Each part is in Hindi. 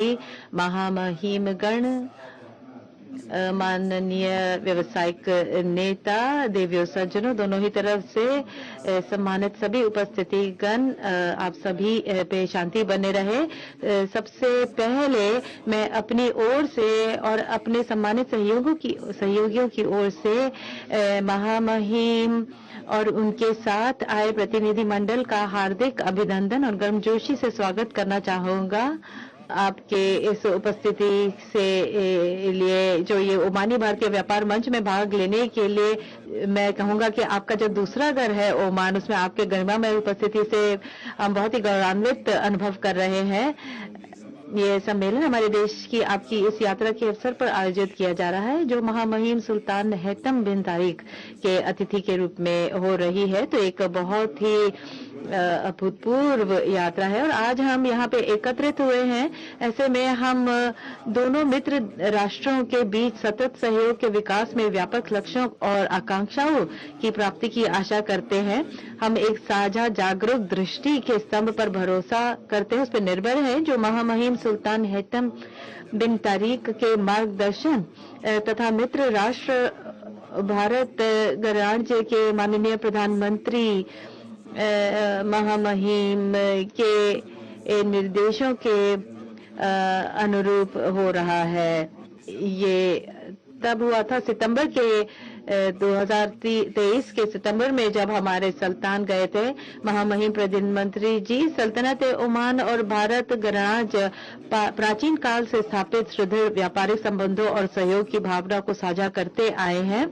महामहिम गण, माननीय व्यवसायिक नेता, देवियों सज्जनों, दोनों ही तरफ से सम्मानित सभी उपस्थितिगण, आप सभी पे शांति बने रहे। सबसे पहले मैं अपनी ओर से और अपने सम्मानित सहयोगियों की ओर से महामहिम और उनके साथ आए प्रतिनिधि मंडल का हार्दिक अभिनंदन और गर्मजोशी से स्वागत करना चाहूँगा। आपके इस उपस्थिति से लिए जो ये ओमानी भारतीय व्यापार मंच में भाग लेने के लिए मैं कहूँगा कि आपका जो दूसरा घर है ओमान, उसमें आपके गरिमामय उपस्थिति से हम बहुत ही गौरवान्वित अनुभव कर रहे हैं। ये सम्मेलन हमारे देश की आपकी इस यात्रा के अवसर पर आयोजित किया जा रहा है, जो महामहिम सुल्तान हैतम बिन तारिक के अतिथि के रूप में हो रही है। तो एक बहुत ही अभूतपूर्व यात्रा है और आज हम यहाँ पे एकत्रित हुए हैं। ऐसे में हम दोनों मित्र राष्ट्रों के बीच सतत सहयोग के विकास में व्यापक लक्ष्यों और आकांक्षाओं की प्राप्ति की आशा करते हैं। हम एक साझा जागरूक दृष्टि के स्तंभ पर भरोसा करते हैं, उस पर निर्भर है, जो महामहिम सुल्तान हैतम बिन तारिक के मार्गदर्शन तथा मित्र राष्ट्र भारत गणराज्य के माननीय प्रधानमंत्री महामहिम के निर्देशों के अनुरूप हो रहा है। ये तब हुआ था सितंबर के 2023 के सितंबर में, जब हमारे सुल्तान गए थे। महामहिम प्रधानमंत्री जी सल्तनत ओमान और भारत गणराज्य प्राचीन काल से स्थापित सुदृढ़ व्यापारिक संबंधों और सहयोग की भावना को साझा करते आए हैं।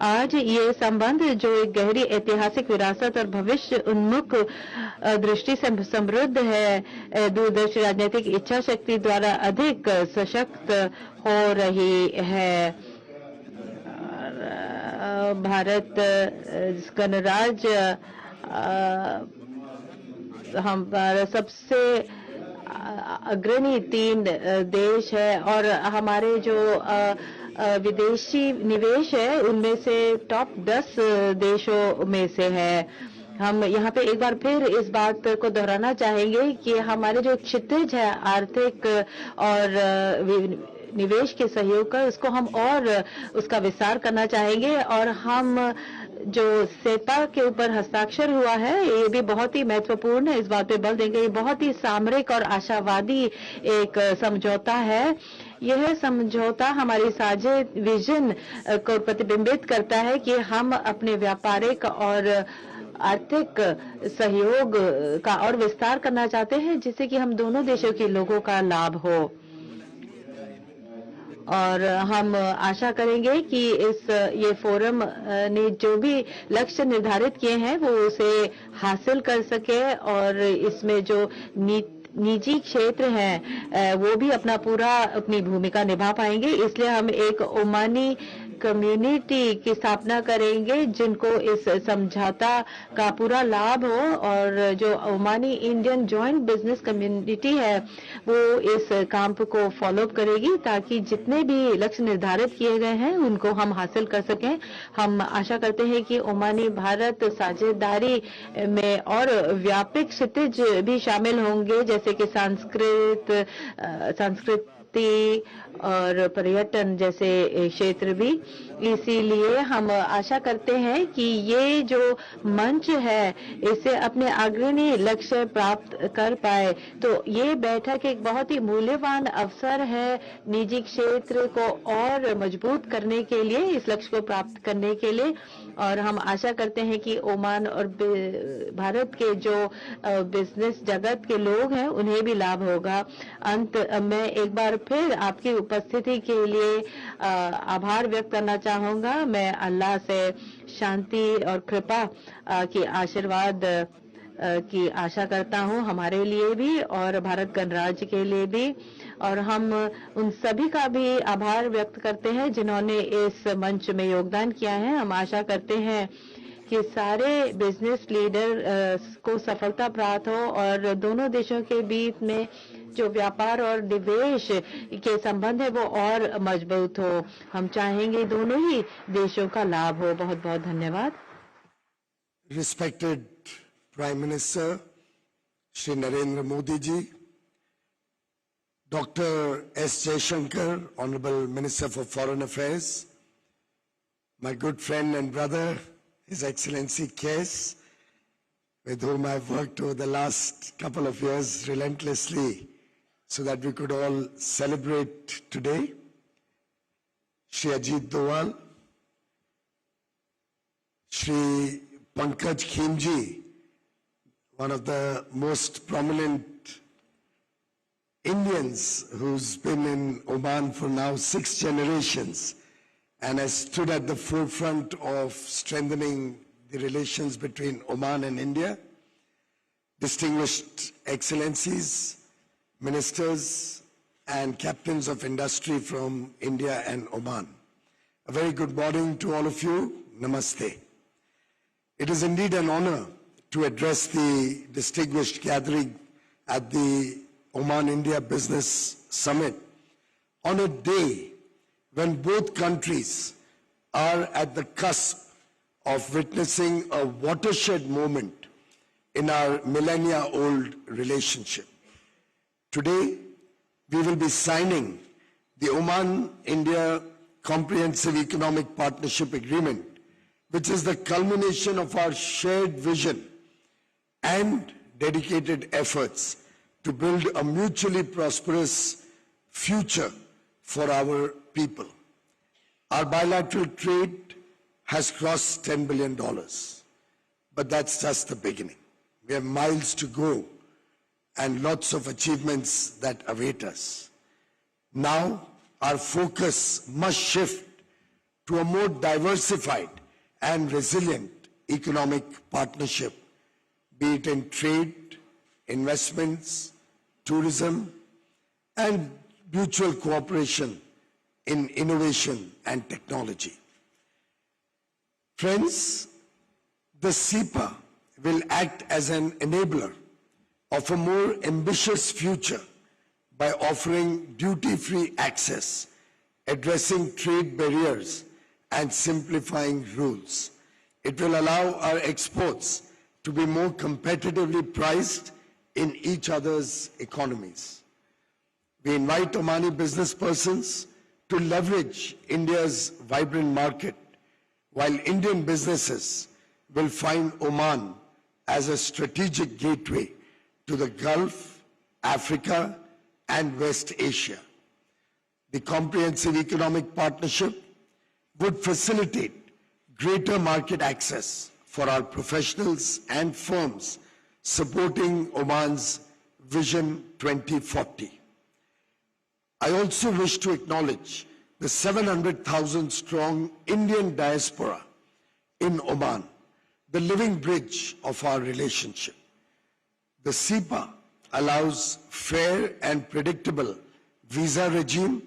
आज ये संबंध, जो एक गहरी ऐतिहासिक विरासत और भविष्य उन्मुख दृष्टि से समृद्ध है, दूरदर्शी राजनीतिक इच्छा शक्ति द्वारा अधिक सशक्त हो रही है। भारत गणराज्य हमारा सबसे अग्रणी 3 देश है और हमारे जो विदेशी निवेश है उनमें से टॉप 10 देशों में से है। हम यहाँ पे एक बार फिर इस बात को दोहराना चाहेंगे कि हमारे जो क्षितिज है आर्थिक और निवेश के सहयोग का, उसको हम और उसका विस्तार करना चाहेंगे। और हम जो सेता के ऊपर हस्ताक्षर हुआ है, ये भी बहुत ही महत्वपूर्ण है, इस बात पे बल देंगे। ये बहुत ही सामरिक और आशावादी एक समझौता है। यह समझौता हमारी साझे विजन को प्रतिबिंबित करता है कि हम अपने व्यापारिक और आर्थिक सहयोग का और विस्तार करना चाहते हैं, जिससे कि हम दोनों देशों के लोगों का लाभ हो। और हम आशा करेंगे कि ये फोरम ने जो भी लक्ष्य निर्धारित किए हैं वो उसे हासिल कर सके और इसमें जो निजी क्षेत्र हैं वो भी अपनी भूमिका निभा पाएंगे। इसलिए हम एक ओमानी कम्युनिटी की स्थापना करेंगे जिनको इस समझौता का पूरा लाभ हो, और जो Omani Indian joint business community है वो इस काम को फॉलो अप करेगी, ताकि जितने भी लक्ष्य निर्धारित किए गए हैं उनको हम हासिल कर सकें। हम आशा करते हैं कि ओमानी भारत साझेदारी में और व्यापक क्षितिज भी शामिल होंगे, जैसे कि संस्कृति और पर्यटन जैसे क्षेत्र भी। इसीलिए हम आशा करते हैं कि ये जो मंच है इसे अपने अग्रणी लक्ष्य प्राप्त कर पाए। तो ये बैठक एक बहुत ही मूल्यवान अवसर है निजी क्षेत्र को और मजबूत करने के लिए, इस लक्ष्य को प्राप्त करने के लिए। और हम आशा करते हैं कि ओमान और भारत के जो बिजनेस जगत के लोग हैं उन्हें भी लाभ होगा। अंत में एक बार फिर आपकी उपस्थिति के लिए आभार व्यक्त करना चाहूँगा। मैं अल्लाह से शांति और कृपा की आशीर्वाद की आशा करता हूँ, हमारे लिए भी और भारत गणराज्य के लिए भी। और हम उन सभी का भी आभार व्यक्त करते हैं जिन्होंने इस मंच में योगदान किया है। हम आशा करते हैं कि सारे बिजनेस लीडर को सफलता प्राप्त हो और दोनों देशों के बीच में जो व्यापार और निवेश के संबंध है वो और मजबूत हो। हम चाहेंगे दोनों ही देशों का लाभ हो। बहुत बहुत धन्यवाद। Respected prime minister Shri Narendra Modi ji, Dr. S. Jaishankar, Honorable Minister for Foreign Affairs, my good friend and brother, His Excellency Kes, with whom I've worked over the last couple of years relentlessly so that we could all celebrate today, Shri Ajit Doval, Shri Pankaj Khimji, one of the most prominent Indians who's been in Oman for now 6 generations and has stood at the forefront of strengthening the relations between Oman and India, distinguished excellencies, ministers and captains of industry from India and Oman. A very good morning to all of you. Namaste. It is indeed an honor to address the distinguished gathering at the Oman-India Business Summit on a day when both countries are at the cusp of witnessing a watershed moment in our millennia-old relationship. Today, we will be signing the Oman-India Comprehensive Economic Partnership Agreement, which is the culmination of our shared vision and dedicated efforts to build a mutually prosperous future for our people. Our bilateral trade has crossed $10 billion, but that's just the beginning. We have miles to go and lots of achievements that await us. Now, our focus must shift to a more diversified and resilient economic partnership, be it in trade, investments, tourism, and mutual cooperation in innovation and technology. Friends, the CEPA will act as an enabler of a more ambitious future by offering duty-free access, addressing trade barriers, and simplifying rules. It will allow our exports to be more competitively priced in each other's economies. We invite Omani business persons to leverage India's vibrant market, while Indian businesses will find Oman as a strategic gateway to the Gulf, Africa, and West Asia. The Comprehensive Economic Partnership would facilitate greater market access for our professionals and firms, supporting Oman's Vision 2040. I also wish to acknowledge the 700,000 strong Indian diaspora in Oman, the living bridge of our relationship. The CEPA allows fair and predictable visa regime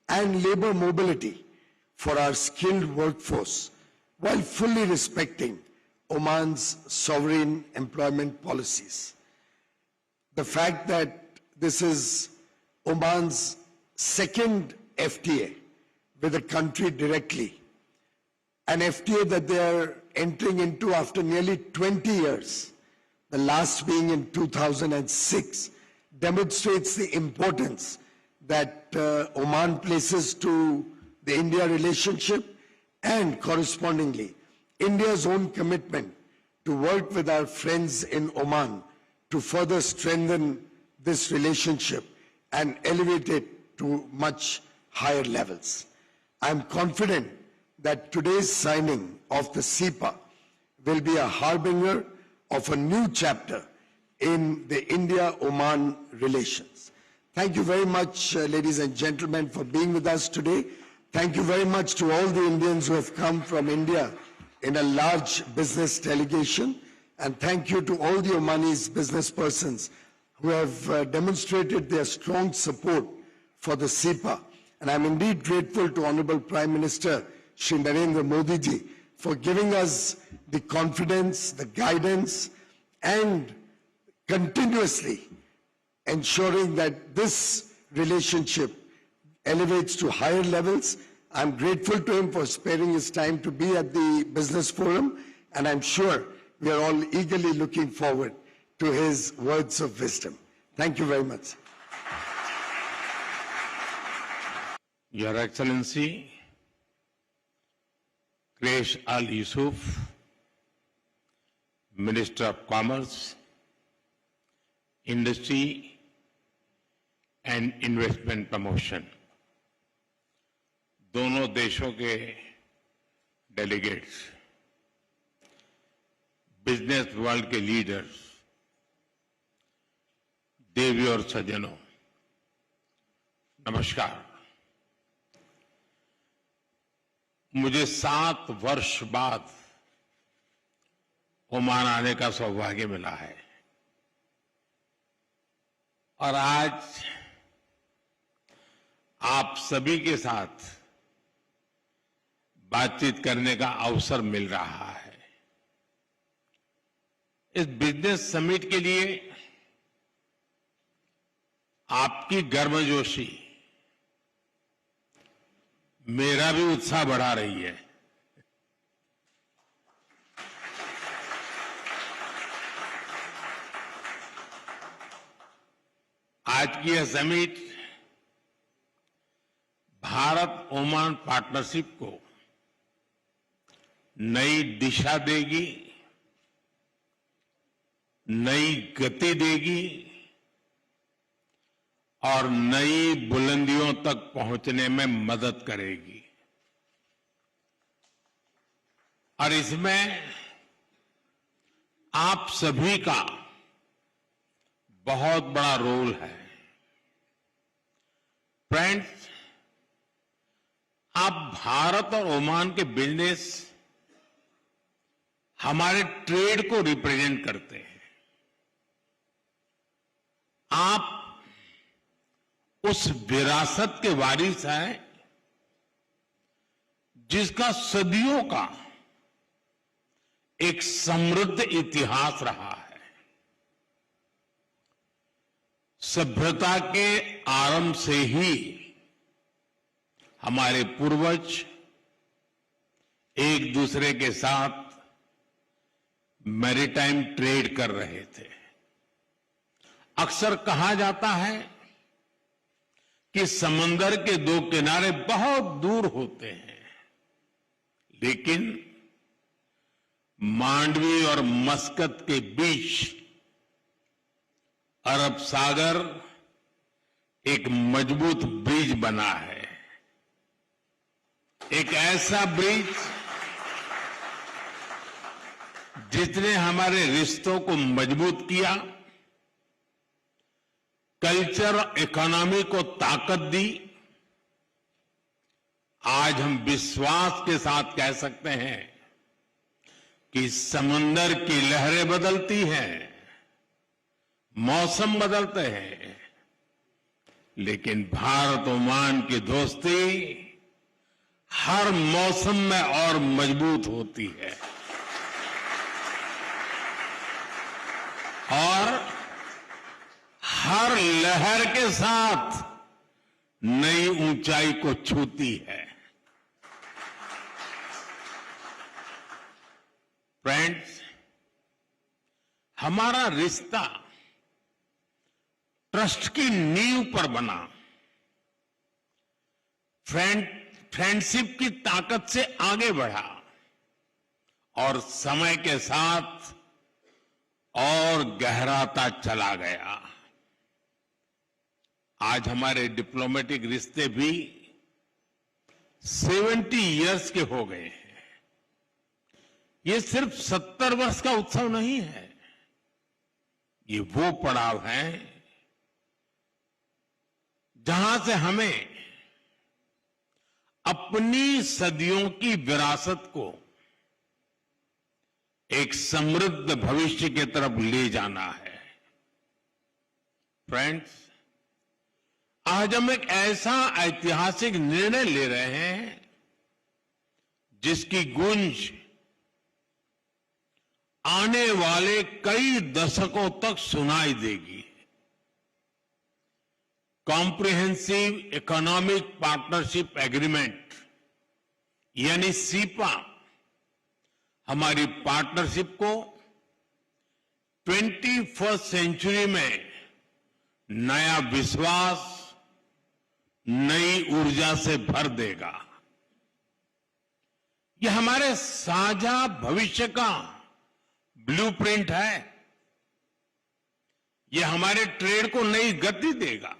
and labor mobility for our skilled workforce while fully respecting Oman's sovereign employment policies. The fact that this is Oman's second FTA with a country directly, an FTA that they are entering into after nearly 20 years, the last being in 2006, demonstrates the importance that Oman places to the India relationship and correspondingly India's own commitment to work with our friends in Oman to further strengthen this relationship and elevate it to much higher levels. I am confident that today's signing of the CEPA will be a harbinger of a new chapter in the India-Oman relations. Thank you very much, ladies and gentlemen, for being with us today. Thank you very much to all the Indians who have come from India in a large business delegation. And thank you to all the Omanis business persons who have demonstrated their strong support for the CEPA. And I'm indeed grateful to Honorable Prime Minister Shri Narendra Modi ji for giving us the confidence, the guidance, and continuously ensuring that this relationship elevates to higher levels. I'm grateful to him for sparing his time to be at the Business Forum, and I'm sure we are all eagerly looking forward to his words of wisdom. Thank you very much. Your Excellency, Quraish Al Yusuf, Minister of Commerce, Industry and Investment Promotion, दोनों देशों के डेलीगेट्स, बिजनेस वर्ल्ड के लीडर्स, देवी और सज्जनों, नमस्कार। मुझे 7 वर्ष बाद ओमान आने का सौभाग्य मिला है और आज आप सभी के साथ बातचीत करने का अवसर मिल रहा है। इस बिजनेस समिट के लिए आपकी गर्मजोशी मेरा भी उत्साह बढ़ा रही है। आज की यह समिट भारत ओमान पार्टनरशिप को नई दिशा देगी, नई गति देगी और नई बुलंदियों तक पहुंचने में मदद करेगी। और इसमें आप सभी का बहुत बड़ा रोल है। फ्रेंड्स, आप भारत और ओमान के बिजनेस हमारे ट्रेड को रिप्रेजेंट करते हैं। आप उस विरासत के वारिस हैं जिसका सदियों का एक समृद्ध इतिहास रहा है। सभ्यता के आरंभ से ही हमारे पूर्वज एक दूसरे के साथ मैरीटाइम ट्रेड कर रहे थे। अक्सर कहा जाता है कि समंदर के 2 किनारे बहुत दूर होते हैं, लेकिन मांडवी और मस्कत के बीच अरब सागर एक मजबूत ब्रिज बना है। एक ऐसा ब्रिज जिसने हमारे रिश्तों को मजबूत किया, कल्चर और इकोनॉमी को ताकत दी। आज हम विश्वास के साथ कह सकते हैं कि समंदर की लहरें बदलती हैं, मौसम बदलते हैं, लेकिन भारत ओमान की दोस्ती हर मौसम में और मजबूत होती है और हर लहर के साथ नई ऊंचाई को छूती है। फ्रेंड्स, हमारा रिश्ता ट्रस्ट की नींव पर बना। फ्रेंडशिप की ताकत से आगे बढ़ा और समय के साथ और गहराता चला गया। आज हमारे डिप्लोमेटिक रिश्ते भी 70 इयर्स के हो गए हैं। ये सिर्फ 70 वर्ष का उत्सव नहीं है, ये वो पड़ाव है जहां से हमें अपनी सदियों की विरासत को एक समृद्ध भविष्य की तरफ ले जाना है। फ्रेंड्स, आज हम एक ऐसा ऐतिहासिक निर्णय ले रहे हैं जिसकी गूंज आने वाले कई दशकों तक सुनाई देगी। कॉम्प्रिहेंसिव इकोनॉमिक पार्टनरशिप एग्रीमेंट यानी सीपा हमारी पार्टनरशिप को 21st सेंचुरी में नया विश्वास, नई ऊर्जा से भर देगा। यह हमारे साझा भविष्य का ब्लूप्रिंट है। यह हमारे ट्रेड को नई गति देगा,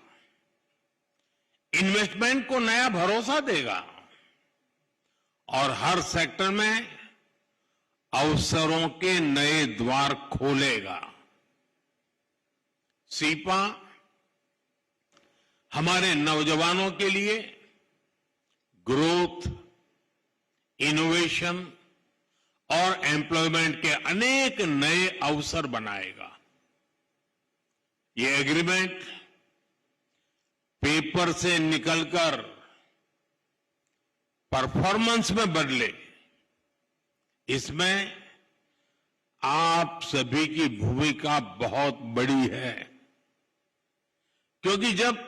इन्वेस्टमेंट को नया भरोसा देगा और हर सेक्टर में अवसरों के नए द्वार खोलेगा। सीपा हमारे नौजवानों के लिए ग्रोथ, इनोवेशन और एम्प्लॉयमेंट के अनेक नए अवसर बनाएगा। ये एग्रीमेंट पेपर से निकलकर परफॉर्मेंस में बदले, इसमें आप सभी की भूमिका बहुत बड़ी है, क्योंकि जब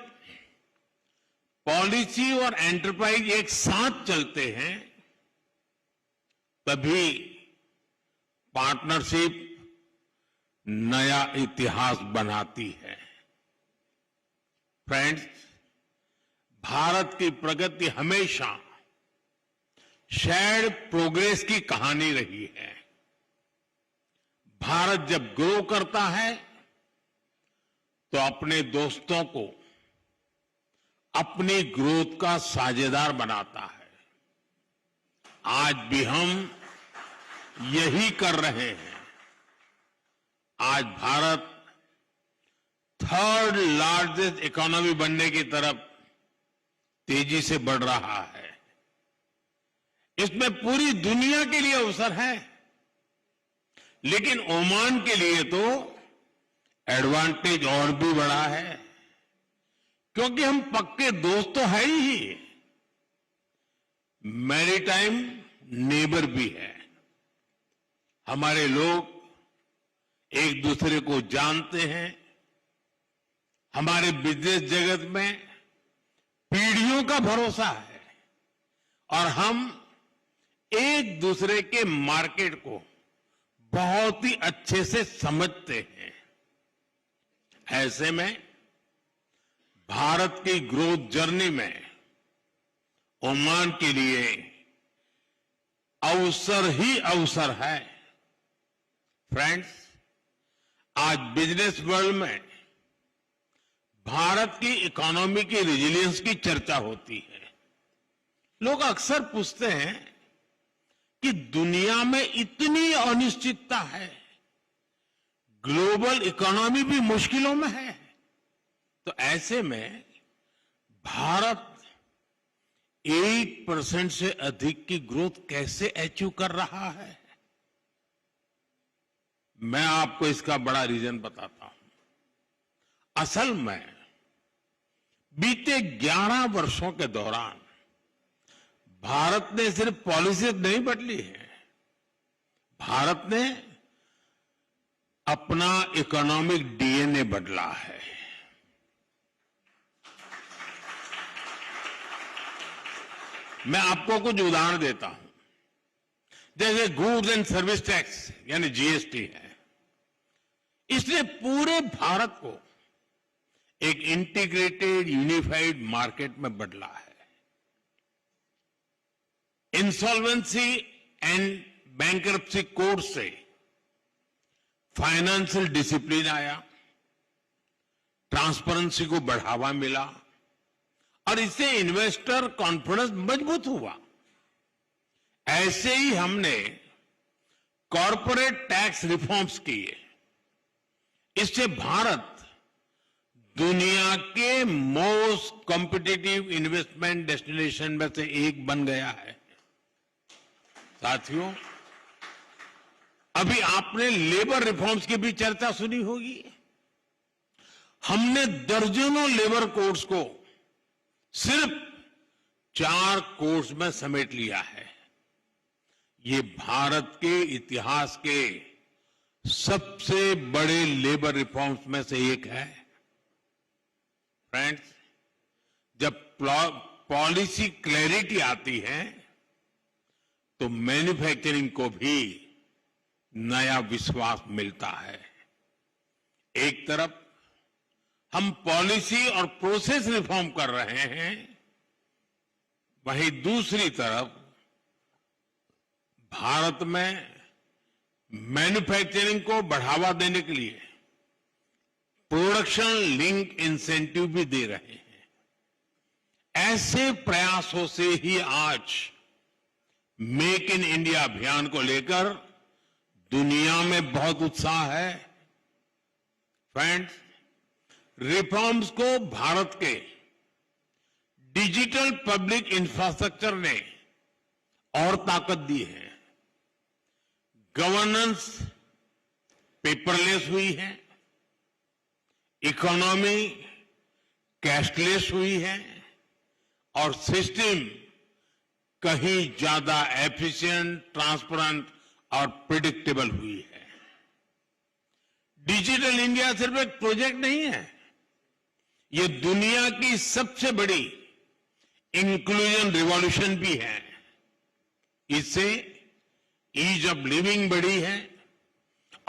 पॉलिसी और एंटरप्राइज एक साथ चलते हैं तभी पार्टनरशिप नया इतिहास बनाती है। फ्रेंड्स, भारत की प्रगति हमेशा शेयर्ड प्रोग्रेस की कहानी रही है। भारत जब ग्रो करता है तो अपने दोस्तों को अपनी ग्रोथ का साझेदार बनाता है। आज भी हम यही कर रहे हैं। आज भारत थर्ड लार्जेस्ट इकोनॉमी बनने की तरफ तेजी से बढ़ रहा है। इसमें पूरी दुनिया के लिए अवसर है, लेकिन ओमान के लिए तो एडवांटेज और भी बड़ा है, क्योंकि हम पक्के दोस्त तो है ही, मैरीटाइम नेबर भी है। हमारे लोग एक दूसरे को जानते हैं। हमारे बिजनेस जगत में पीढ़ियों का भरोसा है और हम एक दूसरे के मार्केट को बहुत ही अच्छे से समझते हैं। ऐसे में भारत की ग्रोथ जर्नी में ओमान के लिए अवसर ही अवसर है। फ्रेंड्स, आज बिजनेस वर्ल्ड में भारत की इकोनॉमी की रेजिलियंस की चर्चा होती है। लोग अक्सर पूछते हैं कि दुनिया में इतनी अनिश्चितता है, ग्लोबल इकोनॉमी भी मुश्किलों में है, तो ऐसे में भारत 8% से अधिक की ग्रोथ कैसे अचीव कर रहा है? मैं आपको इसका बड़ा रीजन बताता हूं। असल में बीते 11 वर्षों के दौरान भारत ने सिर्फ पॉलिसी नहीं बदली है, भारत ने अपना इकोनॉमिक डीएनए बदला है। मैं आपको कुछ उदाहरण देता हूं। जैसे गुड्स एंड सर्विस टैक्स यानी जीएसटी है, इसने पूरे भारत को एक इंटीग्रेटेड यूनिफाइड मार्केट में बदला है। इंसॉल्वेंसी एंड बैंकरप्सी कोड से फाइनेंशियल डिसिप्लिन आया, ट्रांसपेरेंसी को बढ़ावा मिला और इससे इन्वेस्टर कॉन्फिडेंस मजबूत हुआ। ऐसे ही हमने कॉरपोरेट टैक्स रिफॉर्म्स किए। इससे भारत दुनिया के मोस्ट कॉम्पिटिटिव इन्वेस्टमेंट डेस्टिनेशन में से एक बन गया है। साथियों, अभी आपने लेबर रिफॉर्म्स की भी चर्चा सुनी होगी। हमने दर्जनों लेबर कोड्स को सिर्फ 4 कोड्स में समेट लिया है। ये भारत के इतिहास के सबसे बड़े लेबर रिफॉर्म्स में से एक है। फ्रेंड्स, जब पॉलिसी क्लैरिटी आती है तो मैन्युफैक्चरिंग को भी नया विश्वास मिलता है। एक तरफ हम पॉलिसी और प्रोसेस रिफॉर्म कर रहे हैं, वहीं दूसरी तरफ भारत में मैन्युफैक्चरिंग को बढ़ावा देने के लिए प्रोडक्शन लिंक इंसेंटिव भी दे रहे हैं। ऐसे प्रयासों से ही आज मेक इन इंडिया अभियान को लेकर दुनिया में बहुत उत्साह है। फ्रेंड्स, रिफॉर्म्स को भारत के डिजिटल पब्लिक इंफ्रास्ट्रक्चर ने और ताकत दी है। गवर्नेंस पेपरलेस हुई है, इकोनॉमी कैशलेस हुई है और सिस्टम कहीं ज्यादा एफिशिएंट, ट्रांसपेरेंट और प्रिडिक्टेबल हुई है। डिजिटल इंडिया सिर्फ एक प्रोजेक्ट नहीं है, ये दुनिया की सबसे बड़ी इंक्लूजन रिवॉल्यूशन भी है। इससे ईज ऑफ लिविंग बढ़ी है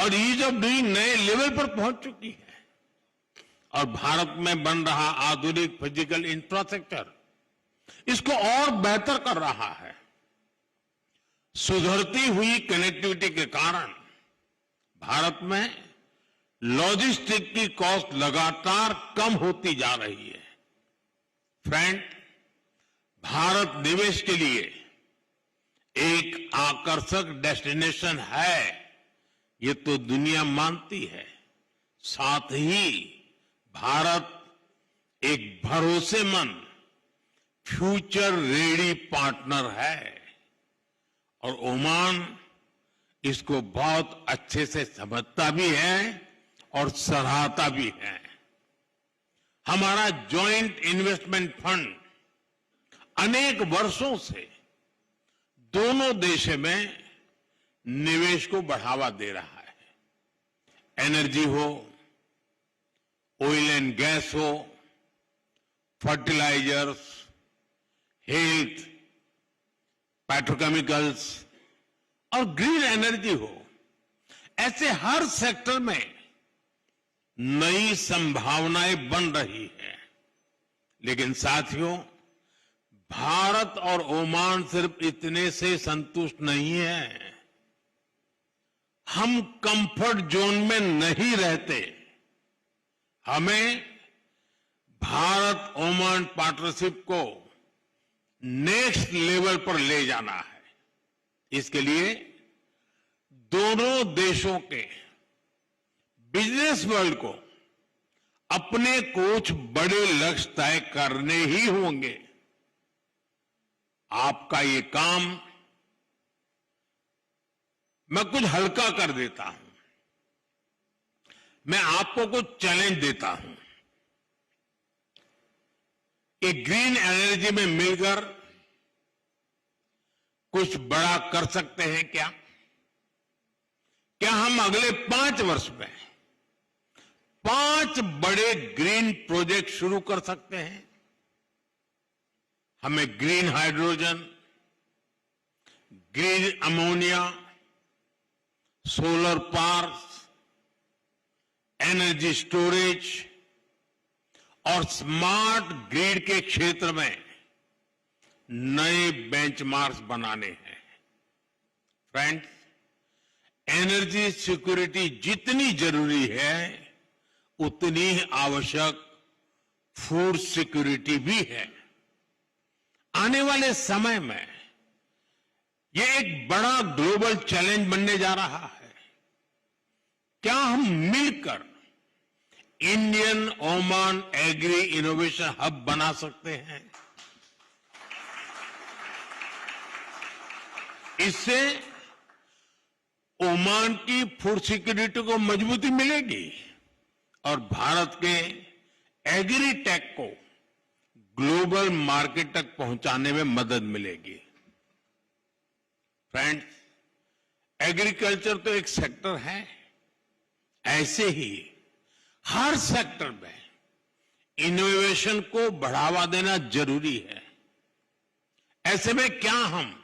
और ईज ऑफ डूइंग नए लेवल पर पहुंच चुकी है और भारत में बन रहा आधुनिक फिजिकल इंफ्रास्ट्रक्चर इसको और बेहतर कर रहा है। सुधरती हुई कनेक्टिविटी के कारण भारत में लॉजिस्टिक की कॉस्ट लगातार कम होती जा रही है। फ्रेंड, भारत निवेश के लिए एक आकर्षक डेस्टिनेशन है, ये तो दुनिया मानती है। साथ ही भारत एक भरोसेमंद फ्यूचर रेडी पार्टनर है और ओमान इसको बहुत अच्छे से समझता भी है और सराहता भी है। हमारा जॉइंट इन्वेस्टमेंट फंड अनेक वर्षों से दोनों देशों में निवेश को बढ़ावा दे रहा है। एनर्जी हो, ऑयल एंड गैस हो, फर्टिलाइजर्स, हेल्थ, पेट्रोकेमिकल्स और ग्रीन एनर्जी हो, ऐसे हर सेक्टर में नई संभावनाएं बन रही है। लेकिन साथियों, भारत और ओमान सिर्फ इतने से संतुष्ट नहीं है। हम कंफर्ट जोन में नहीं रहते। हमें भारत ओमान पार्टनरशिप को नेक्स्ट लेवल पर ले जाना है। इसके लिए दोनों देशों के बिजनेस वर्ल्ड को अपने कुछ बड़े लक्ष्य तय करने ही होंगे। आपका ये काम मैं कुछ हल्का कर देता हूं। मैं आपको कुछ चैलेंज देता हूं। एक ग्रीन एनर्जी में मिलकर कुछ बड़ा कर सकते हैं क्या? क्या हम अगले 5 वर्ष में 5 बड़े ग्रीन प्रोजेक्ट शुरू कर सकते हैं? हमें green hydrogen, green ammonia, solar parks, energy storage और स्मार्ट ग्रिड के क्षेत्र में नए बेंचमार्क्स बनाने हैं। फ्रेंड्स, एनर्जी सिक्योरिटी जितनी जरूरी है उतनी ही आवश्यक फूड सिक्योरिटी भी है। आने वाले समय में यह एक बड़ा ग्लोबल चैलेंज बनने जा रहा है। क्या हम मिलकर Indian Oman agri innovation hub बना सकते हैं? इससे ओमान की फूड सिक्योरिटी को मजबूती मिलेगी और भारत के एग्री टेक को ग्लोबल मार्केट तक पहुंचाने में मदद मिलेगी। फ्रेंड्स, एग्रीकल्चर तो एक सेक्टर है, ऐसे ही हर सेक्टर में इनोवेशन को बढ़ावा देना जरूरी है। ऐसे में क्या हम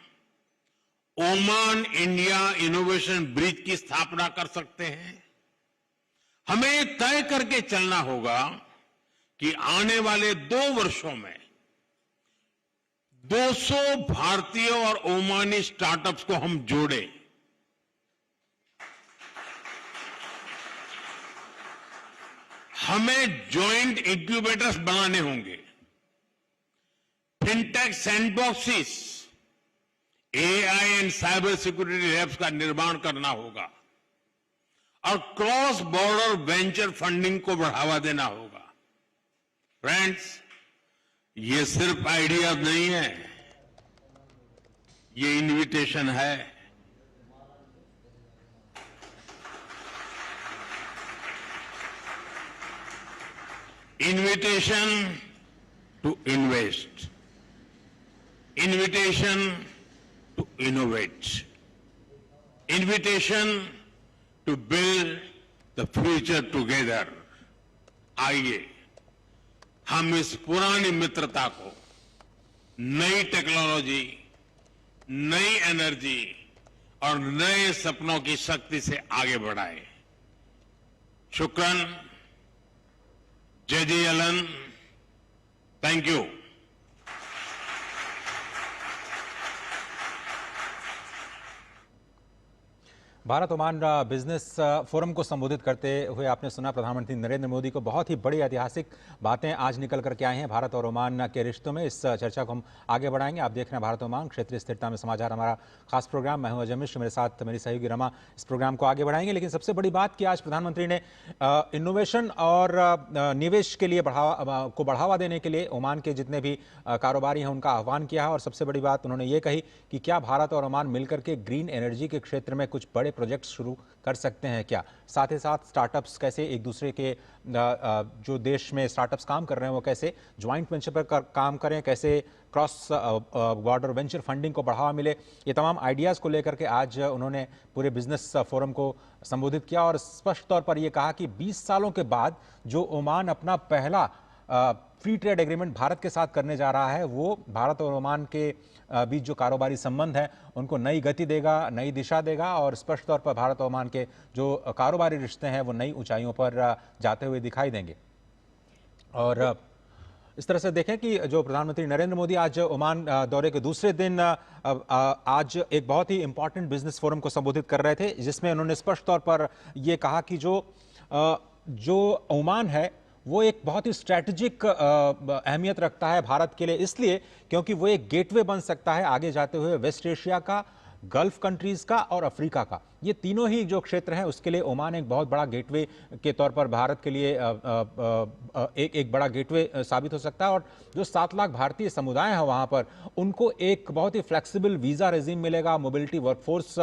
ओमान इंडिया इनोवेशन ब्रिज की स्थापना कर सकते हैं? हमें तय करके चलना होगा कि आने वाले 2 वर्षों में 200 भारतीय और ओमानी स्टार्टअप्स को हम जोड़े। हमें जॉइंट इंक्यूबेटर्स बनाने होंगे, fintech sandboxes, AI and cyber security labs का निर्माण करना होगा और क्रॉस बॉर्डर वेंचर फंडिंग को बढ़ावा देना होगा। फ्रेंड्स, ये सिर्फ आइडियाज नहीं है, ये इनविटेशन है। Invitation to invest, invitation to innovate, invitation to build the future together। आइए हम इस पुरानी मित्रता को नई टेक्नोलॉजी, नई एनर्जी और नए सपनों की शक्ति से आगे बढ़ाएं। शुक्रान। जय जय एलन। Thank you. Bharat Oman business forum को संबोधित करते हुए आपने सुना प्रधानमंत्री नरेंद्र मोदी को। बहुत ही बड़ी ऐतिहासिक बातें आज निकल करके आई हैं भारत और ओमान के रिश्तों में। इस चर्चा को हम आगे बढ़ाएंगे। आप देख रहे हैं भारत ओमान क्षेत्रीय स्थिरता में समाचार, हमारा खास प्रोग्राम। मैं हूं अजय मिश्र, मेरे साथ मेरी सहयोगी रमा इस प्रोग्राम को आगे बढ़ाएंगे। लेकिन सबसे बड़ी बात कि आज प्रधानमंत्री ने इनोवेशन और निवेश के लिए बढ़ावा देने के लिए ओमान के जितने भी कारोबारी हैं उनका आह्वान किया है। और सबसे बड़ी बात उन्होंने ये कही कि क्या भारत और ओमान मिलकर के ग्रीन एनर्जी के क्षेत्र में कुछ बड़े प्रोजेक्ट्स शुरू कर सकते हैं क्या। साथ ही साथ स्टार्टअप्स कैसे एक दूसरे के जो देश में स्टार्टअप्स काम कर रहे हैं वो कैसे ज्वाइंट वेंचर पर काम करें, कैसे क्रॉस बॉर्डर वेंचर फंडिंग को बढ़ावा मिले। ये तमाम आइडियाज़ को लेकर के आज उन्होंने पूरे बिजनेस फोरम को संबोधित किया और स्पष्ट तौर पर यह कहा कि 20 सालों के बाद जो ओमान अपना पहला फ्री ट्रेड एग्रीमेंट भारत के साथ करने जा रहा है वो भारत और ओमान के बीच जो कारोबारी संबंध है उनको नई गति देगा, नई दिशा देगा और स्पष्ट तौर पर भारत और ओमान के जो कारोबारी रिश्ते हैं वो नई ऊंचाइयों पर जाते हुए दिखाई देंगे। और इस तरह से देखें कि जो प्रधानमंत्री नरेंद्र मोदी आज ओमान दौरे के दूसरे दिन आज एक बहुत ही इंपॉर्टेंट बिजनेस फोरम को संबोधित कर रहे थे, जिसमें उन्होंने स्पष्ट तौर पर यह कहा कि जो ओमान है वो एक बहुत ही स्ट्रैटेजिक अहमियत रखता है भारत के लिए, इसलिए क्योंकि वो एक गेटवे बन सकता है आगे जाते हुए वेस्ट एशिया का, गल्फ कंट्रीज का और अफ्रीका का। ये तीनों ही जो क्षेत्र हैं उसके लिए ओमान एक बहुत बड़ा गेटवे के तौर पर भारत के लिए एक बड़ा गेटवे साबित हो सकता है। और जो 7 लाख भारतीय समुदाय हैं वहाँ पर उनको एक बहुत ही फ्लेक्सिबल वीज़ा रेजिम मिलेगा, मोबिलिटी वर्कफोर्स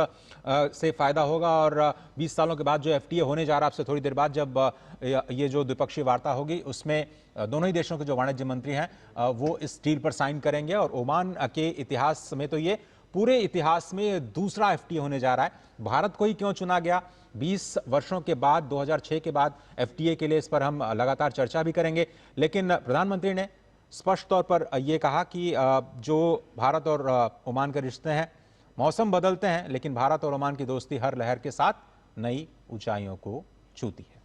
से फ़ायदा होगा। और 20 सालों के बाद जो FTA होने जा रहा है, आपसे थोड़ी देर बाद जब ये जो द्विपक्षीय वार्ता होगी उसमें दोनों ही देशों के जो वाणिज्य मंत्री हैं वो इस डील पर साइन करेंगे। और ओमान के इतिहास में तो ये पूरे इतिहास में दूसरा FTA होने जा रहा है। भारत को ही क्यों चुना गया 20 वर्षों के बाद, 2006 के बाद FTA के लिए, इस पर हम लगातार चर्चा भी करेंगे। लेकिन प्रधानमंत्री ने स्पष्ट तौर पर यह कहा कि जो भारत और ओमान के रिश्ते हैं मौसम बदलते हैं लेकिन भारत और ओमान की दोस्ती हर लहर के साथ नई ऊंचाइयों को छूती है।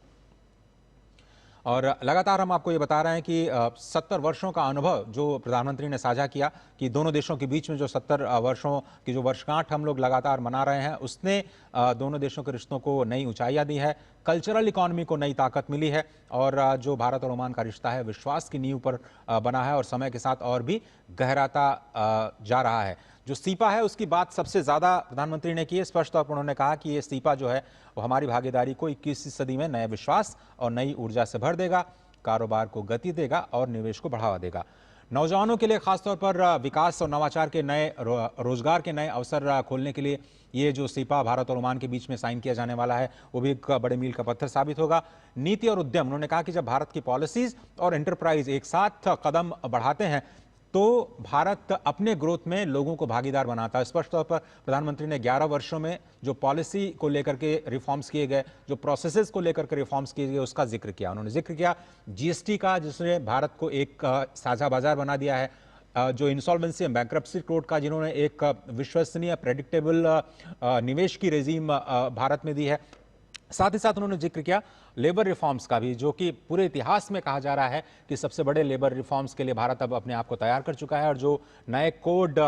और लगातार हम आपको ये बता रहे हैं कि 70 वर्षों का अनुभव जो प्रधानमंत्री ने साझा किया कि दोनों देशों के बीच में जो 70 वर्षों की जो वर्षगांठ हम लोग लगातार मना रहे हैं उसने दोनों देशों के रिश्तों को नई ऊंचाइयां दी है, कल्चरल इकॉनमी को नई ताकत मिली है और जो भारत और ओमान का रिश्ता है विश्वास की नींव पर बना है और समय के साथ और भी गहराता जा रहा है। जो सीपा है उसकी बात सबसे ज़्यादा प्रधानमंत्री ने की है। स्पष्ट तौर पर उन्होंने कहा कि ये सीपा जो है वो हमारी भागीदारी को 21वीं सदी में नए विश्वास और नई ऊर्जा से भर देगा, कारोबार को गति देगा और निवेश को बढ़ावा देगा। नौजवानों के लिए खासतौर पर विकास और नवाचार के नए रोजगार के नए अवसर खोलने के लिए ये जो सीपा भारत और ओमान के बीच में साइन किया जाने वाला है वो भी एक बड़े मील का पत्थर साबित होगा। नीति और उद्यम, उन्होंने कहा कि जब भारत की पॉलिसीज और एंटरप्राइज एक साथ कदम बढ़ाते हैं तो भारत अपने ग्रोथ में लोगों को भागीदार बनाता है। स्पष्ट तौर पर प्रधानमंत्री ने 11 वर्षों में जो पॉलिसी को लेकर के रिफॉर्म्स किए गए, जो प्रोसेसेस को लेकर के रिफॉर्म्स किए गए उसका जिक्र किया। उन्होंने जिक्र किया GST का, जिसने भारत को एक साझा बाजार बना दिया है, जो इंसॉल्वेंसी एंड बैंक्रप्सी कोड का, जिन्होंने एक विश्वसनीय प्रेडिक्टेबल निवेश की रेजीम भारत में दी है। साथ ही साथ उन्होंने जिक्र किया लेबर रिफॉर्म्स का भी, जो कि पूरे इतिहास में कहा जा रहा है कि सबसे बड़े लेबर रिफॉर्म्स के लिए भारत अब अपने आप को तैयार कर चुका है और जो नए कोड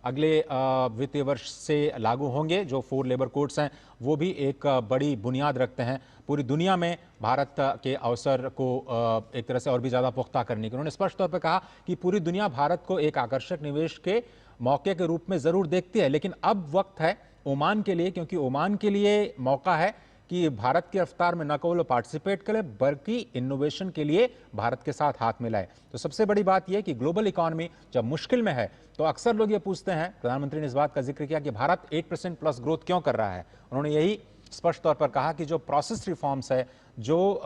अगले वित्तीय वर्ष से लागू होंगे, जो 4 लेबर कोड्स हैं, वो भी एक बड़ी बुनियाद रखते हैं पूरी दुनिया में भारत के अवसर को एक तरह से और भी ज़्यादा पुख्ता करने की। उन्होंने स्पष्ट तौर पर कहा कि पूरी दुनिया भारत को एक आकर्षक निवेश के मौके के रूप में ज़रूर देखती है, लेकिन अब वक्त है ओमान के लिए, क्योंकि ओमान के लिए मौका है कि भारत की रफ्तार में न केवल पार्टिसिपेट करे बल्कि इनोवेशन के लिए भारत के साथ हाथ मिलाए। तो सबसे बड़ी बात यह कि ग्लोबल इकोनॉमी जब मुश्किल में है तो अक्सर लोग ये पूछते हैं, प्रधानमंत्री ने इस बात का जिक्र किया कि भारत 8% प्लस ग्रोथ क्यों कर रहा है। उन्होंने यही स्पष्ट तौर पर कहा कि जो प्रोसेस रिफॉर्म्स है, जो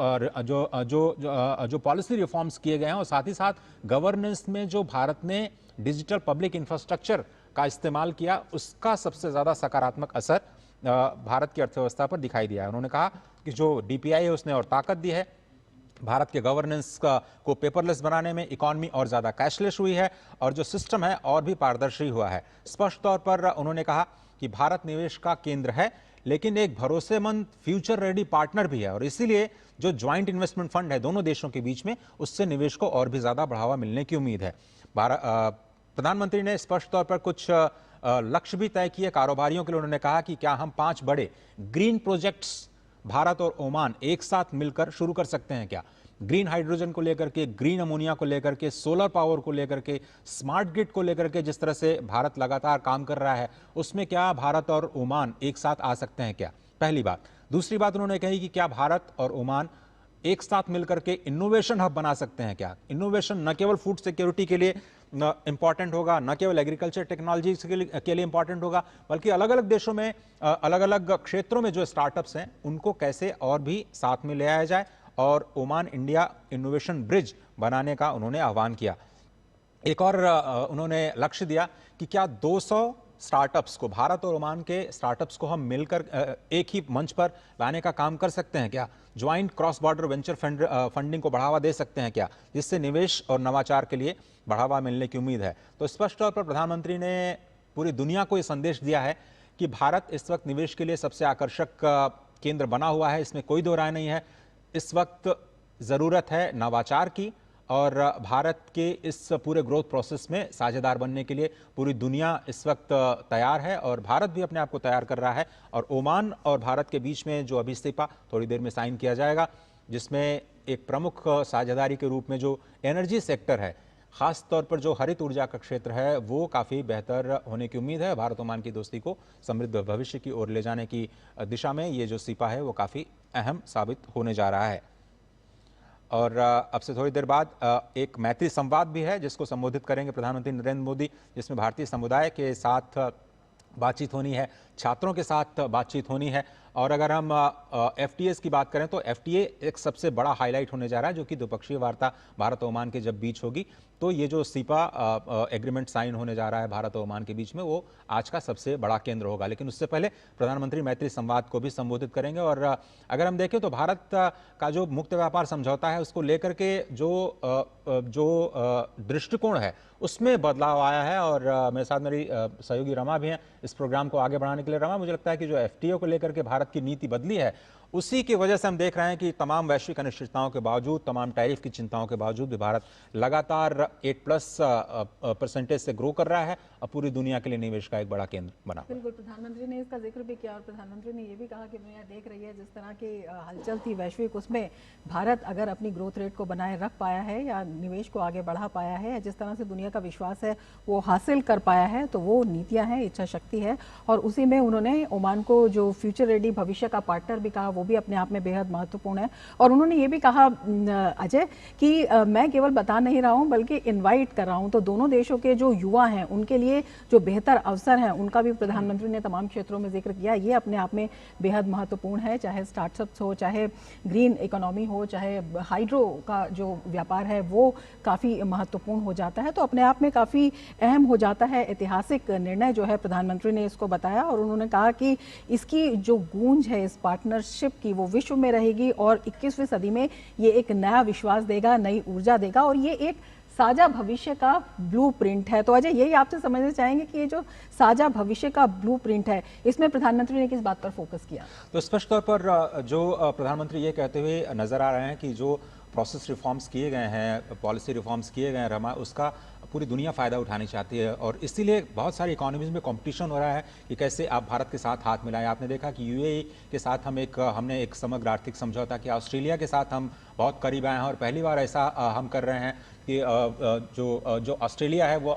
पॉलिसी रिफॉर्म्स किए गए हैं और साथ ही साथ गवर्नेंस में जो भारत ने डिजिटल पब्लिक इंफ्रास्ट्रक्चर का इस्तेमाल किया, उसका सबसे ज्यादा सकारात्मक असर भारत की अर्थव्यवस्था पर दिखाई दिया है। उन्होंने कहा कि जो डीपीआई है उसने और ताकत दी है, भारत के गवर्नेंस को पेपरलेस बनाने में इकॉनमी और ज्यादा कैशलेस हुई है और जो सिस्टम है और भी पारदर्शी हुआ है। स्पष्ट तौर पर उन्होंने कहा कि भारत निवेश का केंद्र है, लेकिन एक भरोसेमंद फ्यूचर रेडी पार्टनर भी है और इसीलिए जो ज्वाइंट इन्वेस्टमेंट फंड है दोनों देशों के बीच में, उससे निवेश को और भी ज्यादा बढ़ावा मिलने की उम्मीद है। प्रधानमंत्री ने स्पष्ट तौर पर कुछ लक्ष्य भी तय किए कारोबारियों के लिए। उन्होंने कहा कि क्या हम 5 बड़े ग्रीन प्रोजेक्ट्स भारत और ओमान एक साथ मिलकर शुरू कर सकते हैं क्या? ग्रीन हाइड्रोजन को लेकर के, ग्रीन अमोनिया को लेकर के, सोलर पावर को लेकर के, स्मार्ट ग्रिड को लेकर के जिस तरह से भारत लगातार काम कर रहा है, उसमें क्या भारत और ओमान एक साथ आ सकते हैं क्या? पहली बात। दूसरी बात उन्होंने कही कि क्या भारत और ओमान एक साथ मिलकर के इनोवेशन हब बना सकते हैं क्या? इनोवेशन न केवल फूड सिक्योरिटी के लिए इंपॉर्टेंट होगा, न केवल एग्रीकल्चर टेक्नोलॉजी के लिए इंपॉर्टेंट होगा, बल्कि अलग अलग देशों में अलग अलग क्षेत्रों में जो स्टार्टअप्स हैं उनको कैसे और भी साथ में ले आया जाए और ओमान इंडिया इनोवेशन ब्रिज बनाने का उन्होंने आह्वान किया। एक और उन्होंने लक्ष्य दिया कि क्या 200 स्टार्टअप्स को, भारत और ओमान के स्टार्टअप्स को हम मिलकर एक ही मंच पर लाने का काम कर सकते हैं क्या? Joint cross border venture funding को बढ़ावा दे सकते हैं क्या, जिससे निवेश और नवाचार के लिए बढ़ावा मिलने की उम्मीद है। तो स्पष्ट तौर पर प्रधानमंत्री ने पूरी दुनिया को यह संदेश दिया है कि भारत इस वक्त निवेश के लिए सबसे आकर्षक केंद्र बना हुआ है, इसमें कोई दो राय नहीं है। इस वक्त जरूरत है नवाचार की और भारत के इस पूरे ग्रोथ प्रोसेस में साझेदार बनने के लिए पूरी दुनिया इस वक्त तैयार है और भारत भी अपने आप को तैयार कर रहा है। और ओमान और भारत के बीच में जो अभी इस्तीफा थोड़ी देर में साइन किया जाएगा, जिसमें एक प्रमुख साझेदारी के रूप में जो एनर्जी सेक्टर है, खास तौर पर जो हरित ऊर्जा का क्षेत्र है, वो काफ़ी बेहतर होने की उम्मीद है। भारत ओमान की दोस्ती को समृद्ध भविष्य की ओर ले जाने की दिशा में ये जो सीपा है वो काफ़ी अहम साबित होने जा रहा है। और अब से थोड़ी देर बाद एक मैत्री संवाद भी है जिसको संबोधित करेंगे प्रधानमंत्री नरेंद्र मोदी, जिसमें भारतीय समुदाय के साथ बातचीत होनी है, छात्रों के साथ बातचीत होनी है। और अगर हम एफटीएस की बात करें तो एफटीए एक सबसे बड़ा हाईलाइट होने जा रहा है, जो कि द्विपक्षीय वार्ता भारत और ओमान के जब बीच होगी तो ये जो सीपा एग्रीमेंट साइन होने जा रहा है भारत और ओमान के बीच में, वो आज का सबसे बड़ा केंद्र होगा। लेकिन उससे पहले प्रधानमंत्री मैत्री संवाद को भी संबोधित करेंगे। और अगर हम देखें तो भारत का जो मुक्त व्यापार समझौता है उसको लेकर के जो दृष्टिकोण है उसमें बदलाव आया है। और मेरे साथ मेरी सहयोगी रमा भी हैं इस प्रोग्राम को आगे बढ़ाने के लिए। रमा, मुझे लगता है कि जो एफटीओ को लेकर के भारत की नीति बदली है, उसी की वजह से हम देख रहे हैं कि तमाम वैश्विक अनिश्चितताओं के बावजूद, तमाम टैरिफ की चिंताओं के बावजूद भी भारत लगातार 8+ % से ग्रो कर रहा है और पूरी दुनिया के लिए निवेश का एक बड़ा केंद्र बना। बिल्कुल, प्रधानमंत्री ने इसका जिक्र भी किया और प्रधानमंत्री ने ये भी कहा कि दुनिया देख रही है जिस तरह की हलचल थी वैश्विक, उसमें भारत अगर अपनी ग्रोथ रेट को बनाए रख पाया है या निवेश को आगे बढ़ा पाया है, जिस तरह से दुनिया का विश्वास है वो हासिल कर पाया है, तो वो नीतियाँ हैं, इच्छा शक्ति है। और उसी में उन्होंने ओमान को जो फ्यूचर रेडी भविष्य का पार्टनर भी कहा, वो भी अपने आप में बेहद महत्वपूर्ण है। और उन्होंने ये भी कहा अजय कि मैं केवल बता नहीं रहा हूँ बल्कि इनवाइट कर रहा हूँ, तो दोनों देशों के जो युवा हैं उनके लिए जो बेहतर अवसर हैं उनका भी प्रधानमंत्री ने तमाम क्षेत्रों में जिक्र किया। ये अपने आप में बेहद महत्वपूर्ण है, चाहे स्टार्टअप्स हो, चाहे ग्रीन इकोनॉमी हो, चाहे हाइड्रो का जो व्यापार है वो काफ़ी महत्वपूर्ण हो जाता है। तो अपने आप में काफ़ी अहम हो जाता है, ऐतिहासिक निर्णय जो है प्रधानमंत्री ने इसको बताया। और उन्होंने कहा कि इसकी जो गूंज है इस पार्टनरशिप की वो विश्व में रहेगी और 21वीं सदी में ये एक नया विश्वास देगा, नई ऊर्जा देगा और ये एक साझा भविष्य का ब्लूप्रिंट है। तो अजय, यही आपसे समझना चाहेंगे कि ये जो साझा भविष्य का ब्लूप्रिंट है, इसमें प्रधानमंत्री ने किस बात पर फोकस किया? तो स्पष्ट तौर पर जो प्रधानमंत्री ये कहते हुए नजर आ रहे हैं कि जो प्रोसेस रिफॉर्म्स किए गए हैं, पॉलिसी रिफॉर्म्स किए गए हैं, उसका पूरी दुनिया फ़ायदा उठानी चाहती है और इसीलिए बहुत सारी इकोनॉमीज़ में कंपटीशन हो रहा है कि कैसे आप भारत के साथ हाथ मिलाएं। आपने देखा कि यूएई के साथ हमने एक समग्र आर्थिक समझौता किया, ऑस्ट्रेलिया के साथ हम बहुत करीब आए हैं और पहली बार ऐसा हम कर रहे हैं कि जो ऑस्ट्रेलिया है वो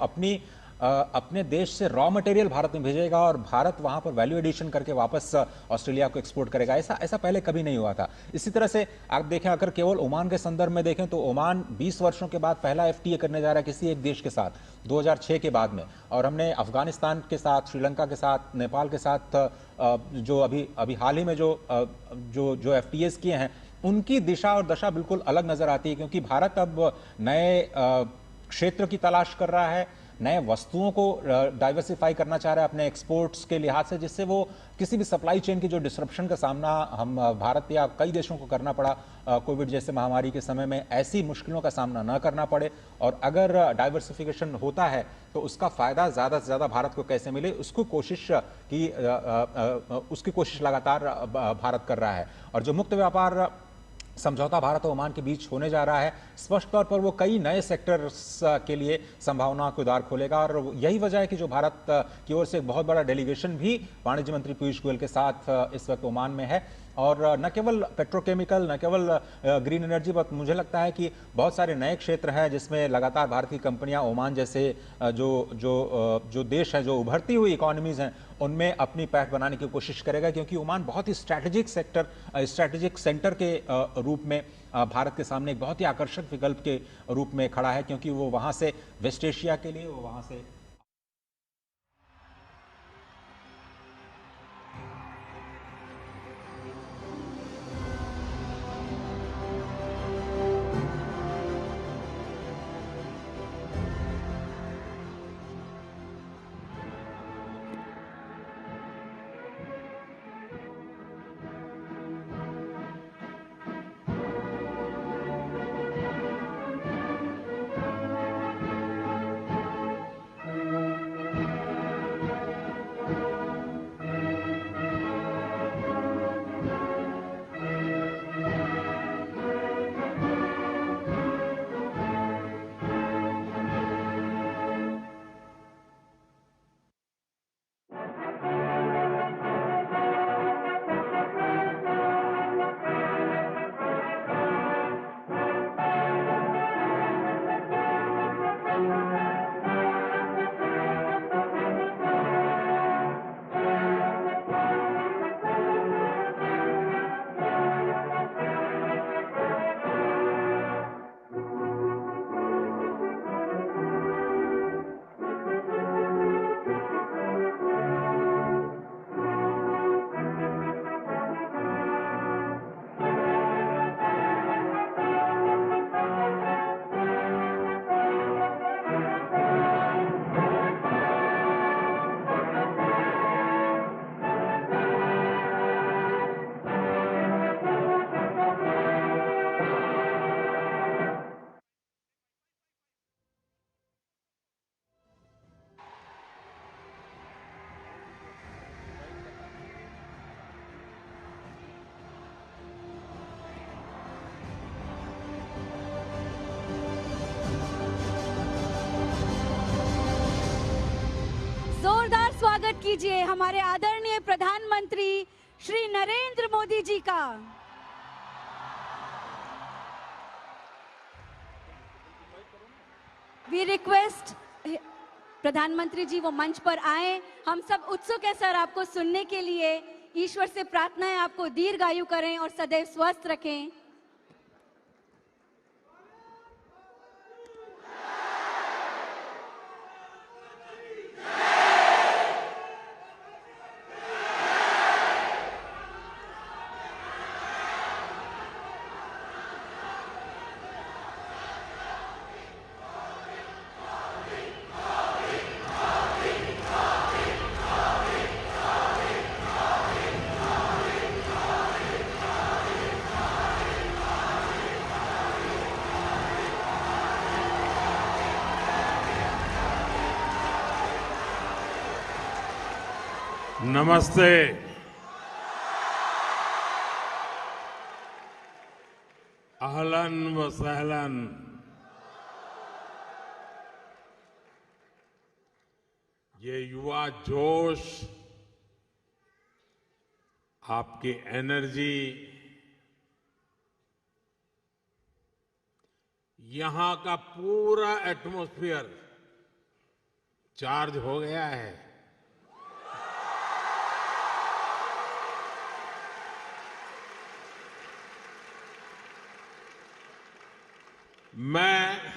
अपने देश से रॉ मटेरियल भारत में भेजेगा और भारत वहां पर वैल्यू एडिशन करके वापस ऑस्ट्रेलिया को एक्सपोर्ट करेगा। ऐसा पहले कभी नहीं हुआ था। इसी तरह से आप देखें, अगर केवल ओमान के संदर्भ में देखें तो ओमान 20 वर्षों के बाद पहला एफटीए करने जा रहा है किसी एक देश के साथ 2006 के बाद में, और हमने अफगानिस्तान के साथ, श्रीलंका के साथ, नेपाल के साथ जो अभी हाल ही में जो एफटीएस किए हैं उनकी दिशा और दशा बिल्कुल अलग नजर आती है, क्योंकि भारत अब नए क्षेत्र की तलाश कर रहा है, नए वस्तुओं को डाइवर्सिफाई करना चाह रहा है अपने एक्सपोर्ट्स के लिहाज से, जिससे वो किसी भी सप्लाई चेन की जो डिसरप्शन का सामना हम भारत या कई देशों को करना पड़ा कोविड जैसे महामारी के समय में, ऐसी मुश्किलों का सामना न करना पड़े। और अगर डाइवर्सिफिकेशन होता है तो उसका फायदा ज़्यादा से ज़्यादा भारत को कैसे मिले, उसकी कोशिश लगातार भारत कर रहा है। और जो मुक्त व्यापार समझौता भारत और ओमान के बीच होने जा रहा है, स्पष्ट तौर पर वो कई नए सेक्टर्स के लिए संभावनाओं के द्वार खोलेगा और यही वजह है कि जो भारत की ओर से एक बहुत बड़ा डेलीगेशन भी वाणिज्य मंत्री पीयूष गोयल के साथ इस वक्त ओमान में है। और न केवल पेट्रोकेमिकल, न केवल ग्रीन एनर्जी, बट मुझे लगता है कि बहुत सारे नए क्षेत्र हैं जिसमें लगातार भारतीय कंपनियां ओमान जैसे जो देश हैं, जो उभरती हुई इकोनॉमीज हैं, उनमें अपनी पैठ बनाने की कोशिश करेगा, क्योंकि ओमान बहुत ही स्ट्रैटेजिक सेंटर के रूप में भारत के सामने एक बहुत ही आकर्षक विकल्प के रूप में खड़ा है, क्योंकि वो वहां से वेस्ट एशिया के लिए वहां से स्वागत कीजिए हमारे आदरणीय प्रधानमंत्री श्री नरेंद्र मोदी जी का। वी रिक्वेस्ट प्रधानमंत्री जी वो मंच पर आए। हम सब उत्सुक हैं सर आपको सुनने के लिए। ईश्वर से प्रार्थना है आपको दीर्घायु करें और सदैव स्वस्थ रखें। नमस्ते। अहलन व सहलन। ये युवा जोश, आपकी एनर्जी, यहां का पूरा एटमॉस्फेयर चार्ज हो गया है। मैं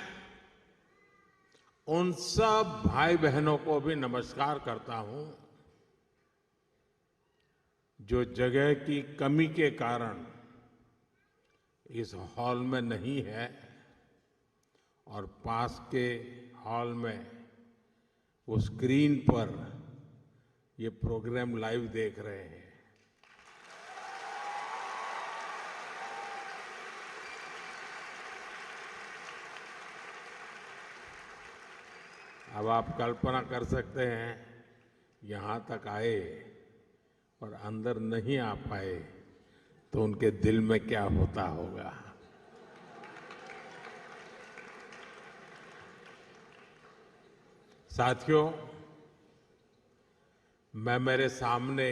उन सब भाई बहनों को भी नमस्कार करता हूं जो जगह की कमी के कारण इस हॉल में नहीं है और पास के हॉल में वो स्क्रीन पर ये प्रोग्राम लाइव देख रहे हैं। अब आप कल्पना कर सकते हैं, यहां तक आए और अंदर नहीं आ पाए तो उनके दिल में क्या होता होगा। साथियों, मैं मेरे सामने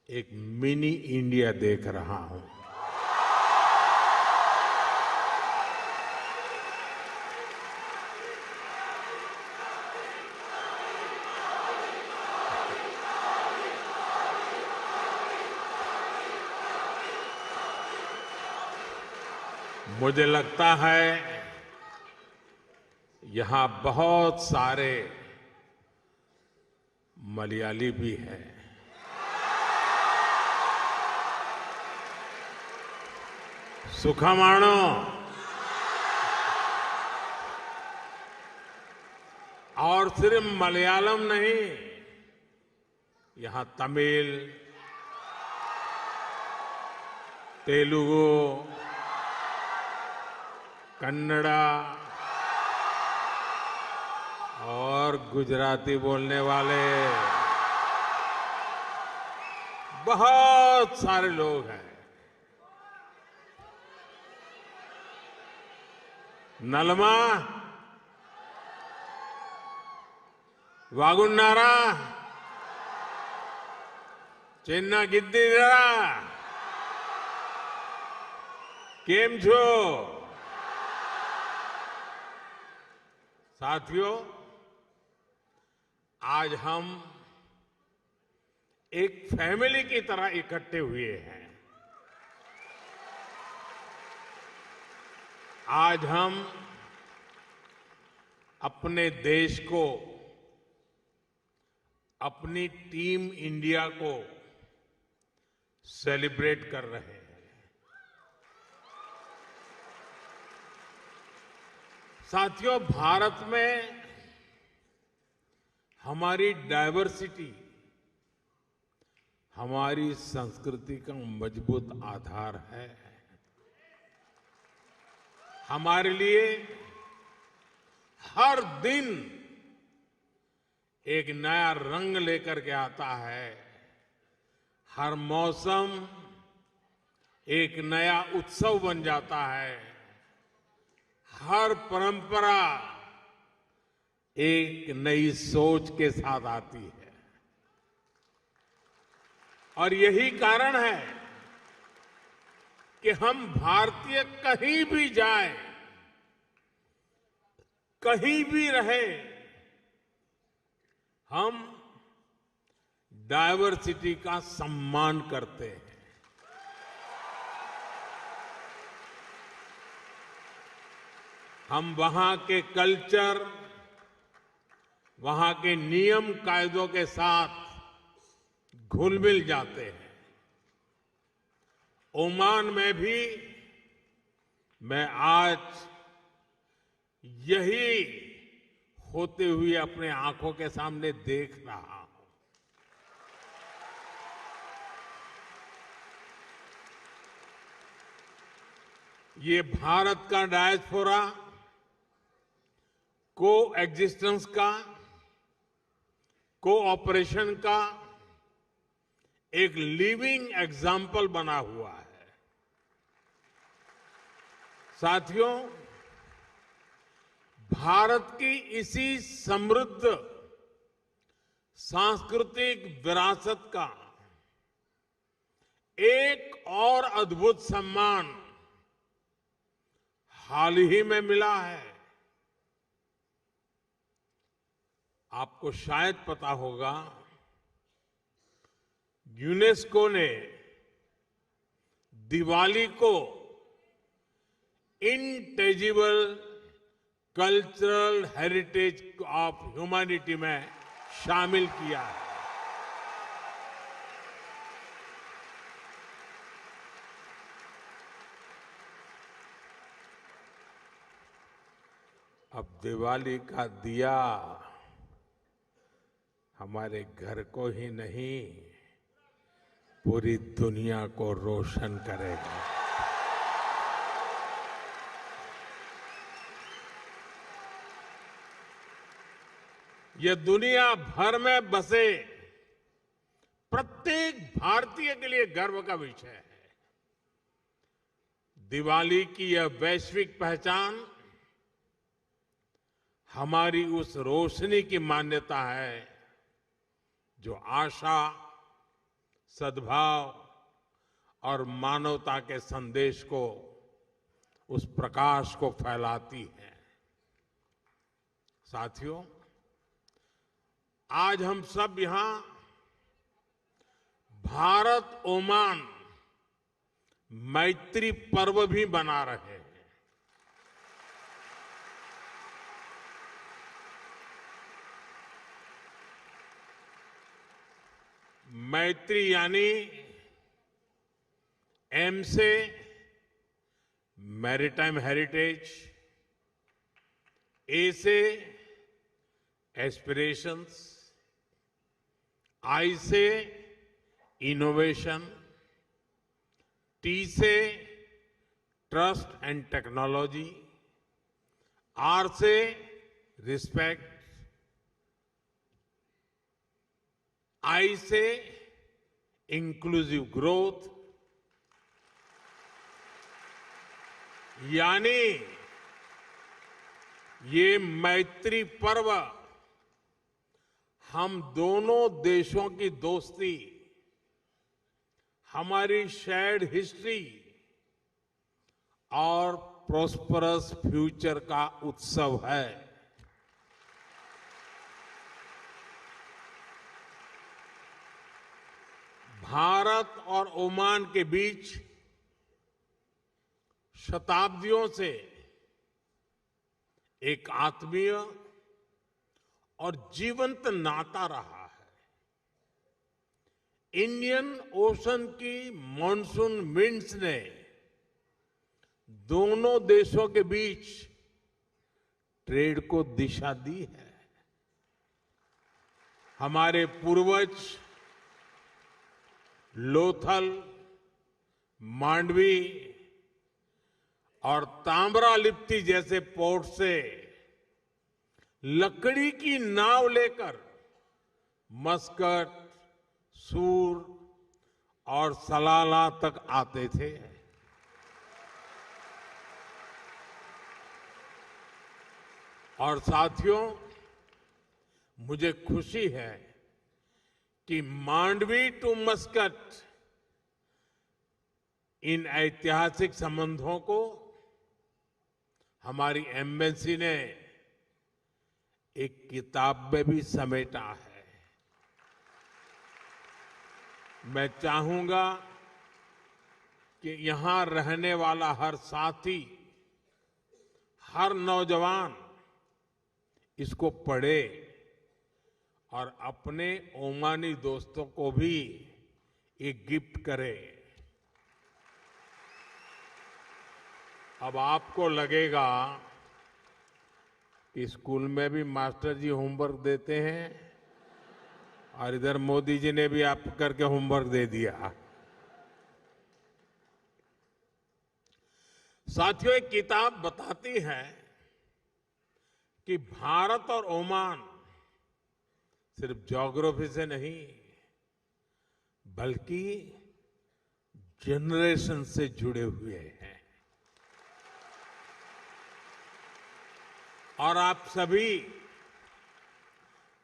एक मिनी इंडिया देख रहा हूं। मुझे लगता है यहां बहुत सारे मलयाली भी हैं। सुखमाणो, और सिर्फ मलयालम नहीं, यहां तमिल, तेलुगु, कन्नड़ा और गुजराती बोलने वाले बहुत सारे लोग हैं। नलमा, वागुन्नारा, चेन्ना गिद्दीरा, केम छो? साथियों, आज हम एक फैमिली की तरह इकट्ठे हुए हैं। आज हम अपने देश को, अपनी टीम इंडिया को सेलिब्रेट कर रहे हैं। साथियों, भारत में हमारी डायवर्सिटी हमारी संस्कृति का मजबूत आधार है। हमारे लिए हर दिन एक नया रंग लेकर के आता है। हर मौसम एक नया उत्सव बन जाता है। हर परंपरा एक नई सोच के साथ आती है। और यही कारण है कि हम भारतीय कहीं भी जाएं, कहीं भी रहे, हम डायवर्सिटी का सम्मान करते हैं। हम वहां के कल्चर, वहां के नियम कायदों के साथ घुल मिल जाते हैं। ओमान में भी मैं आज यही होते हुए अपने आंखों के सामने देख रहा हूं। ये भारत का डायस्पोरा को एग्जिस्टेंस का कोऑपरेशन का एक लिविंग एग्जाम्पल बना हुआ है। साथियों, भारत की इसी समृद्ध सांस्कृतिक विरासत का एक और अद्भुत सम्मान हाल ही में मिला है। आपको शायद पता होगा, यूनेस्को ने दिवाली को इंटेजिबल कल्चरल हेरिटेज ऑफ ह्यूमैनिटी में शामिल किया है। अब दिवाली का दिया हमारे घर को ही नहीं, पूरी दुनिया को रोशन करेगा। यह दुनिया भर में बसे प्रत्येक भारतीय के लिए गर्व का विषय है। दिवाली की यह वैश्विक पहचान हमारी उस रोशनी की मान्यता है जो आशा, सद्भाव और मानवता के संदेश को, उस प्रकाश को फैलाती है। साथियों, आज हम सब यहां भारत ओमान मैत्री पर्व भी मना रहे हैं। मैत्री यानी एम से मैरीटाइम हेरिटेज, ए से एस्पिरेशंस, आई से इनोवेशन, टी से ट्रस्ट एंड टेक्नोलॉजी, आर से रिस्पेक्ट, आई से इंक्लूसिव ग्रोथ, यानी ये मैत्री पर्व हम दोनों देशों की दोस्ती, हमारी शेयर्ड हिस्ट्री और प्रॉस्परस फ्यूचर का उत्सव है। भारत और ओमान के बीच शताब्दियों से एक आत्मीय और जीवंत नाता रहा है। इंडियन ओशन की मॉनसून विंड्स ने दोनों देशों के बीच ट्रेड को दिशा दी है। हमारे पूर्वज लोथल, मांडवी और ताम्रालिप्ति जैसे पोर्ट से लकड़ी की नाव लेकर मस्कट, सूर और सलाला तक आते थे। और साथियों, मुझे खुशी है कि मांडवी टू मस्कट इन ऐतिहासिक संबंधों को हमारी एम्बेसी ने एक किताब में भी समेटा है। मैं चाहूंगा कि यहां रहने वाला हर साथी, हर नौजवान इसको पढ़े और अपने ओमानी दोस्तों को भी एक गिफ्ट करे। अब आपको लगेगा कि स्कूल में भी मास्टर जी होमवर्क देते हैं और इधर मोदी जी ने भी आप करके होमवर्क दे दिया। साथियों, एक किताब बताती है कि भारत और ओमान सिर्फ ज्योग्राफी से नहीं बल्कि जनरेशन से जुड़े हुए हैं। और आप सभी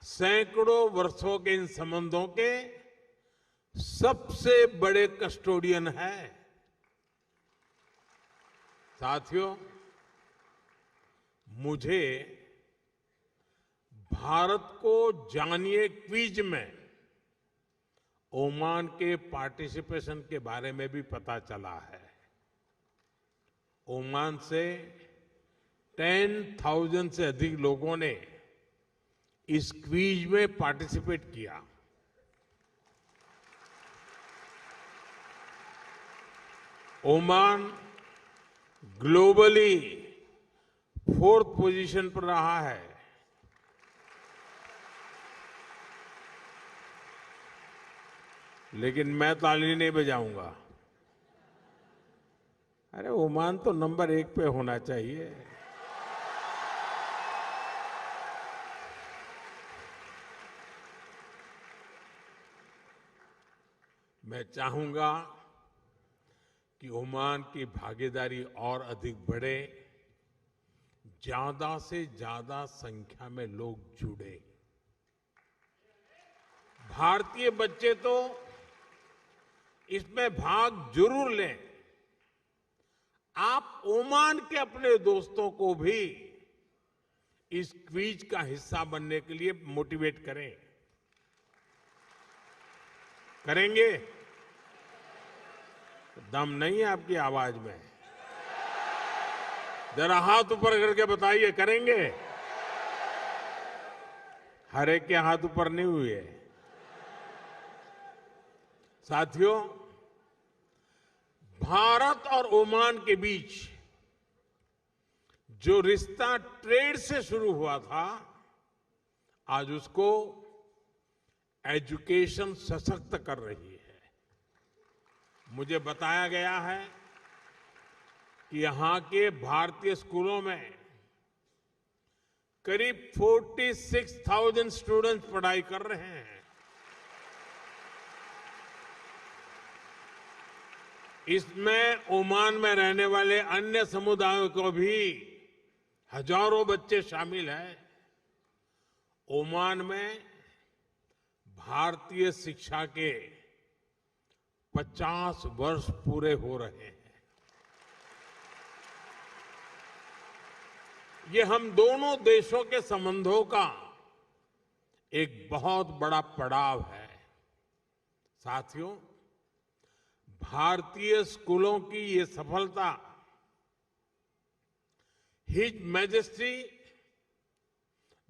सैकड़ों वर्षों के इन संबंधों के सबसे बड़े कस्टोडियन हैं। साथियों, मुझे भारत को जानिए क्विज में ओमान के पार्टिसिपेशन के बारे में भी पता चला है। ओमान से 10,000 से अधिक लोगों ने इस क्विज में पार्टिसिपेट किया। ओमान ग्लोबली 4th पोजीशन पर रहा है। लेकिन मैं ताली नहीं बजाऊंगा। अरे ओमान तो नंबर 1 पे होना चाहिए। मैं चाहूंगा कि ओमान की भागीदारी और अधिक बढ़े, ज्यादा से ज्यादा संख्या में लोग जुड़े। भारतीय बच्चे तो इसमें भाग जरूर लें। आप ओमान के अपने दोस्तों को भी इस क्विज का हिस्सा बनने के लिए मोटिवेट करें। करेंगे? दम नहीं है आपकी आवाज में। जरा हाथ ऊपर करके बताइए, करेंगे? हर एक के हाथ ऊपर नहीं हुए। साथियों, भारत और ओमान के बीच जो रिश्ता ट्रेड से शुरू हुआ था, आज उसको एजुकेशन सशक्त कर रही है। मुझे बताया गया है कि यहां के भारतीय स्कूलों में करीब 46,000 स्टूडेंट्स पढ़ाई कर रहे हैं। इसमें ओमान में रहने वाले अन्य समुदायों को भी हजारों बच्चे शामिल हैं। ओमान में भारतीय शिक्षा के 50 वर्ष पूरे हो रहे हैं। ये हम दोनों देशों के संबंधों का एक बहुत बड़ा पड़ाव है। साथियों, भारतीय स्कूलों की ये सफलता his majesty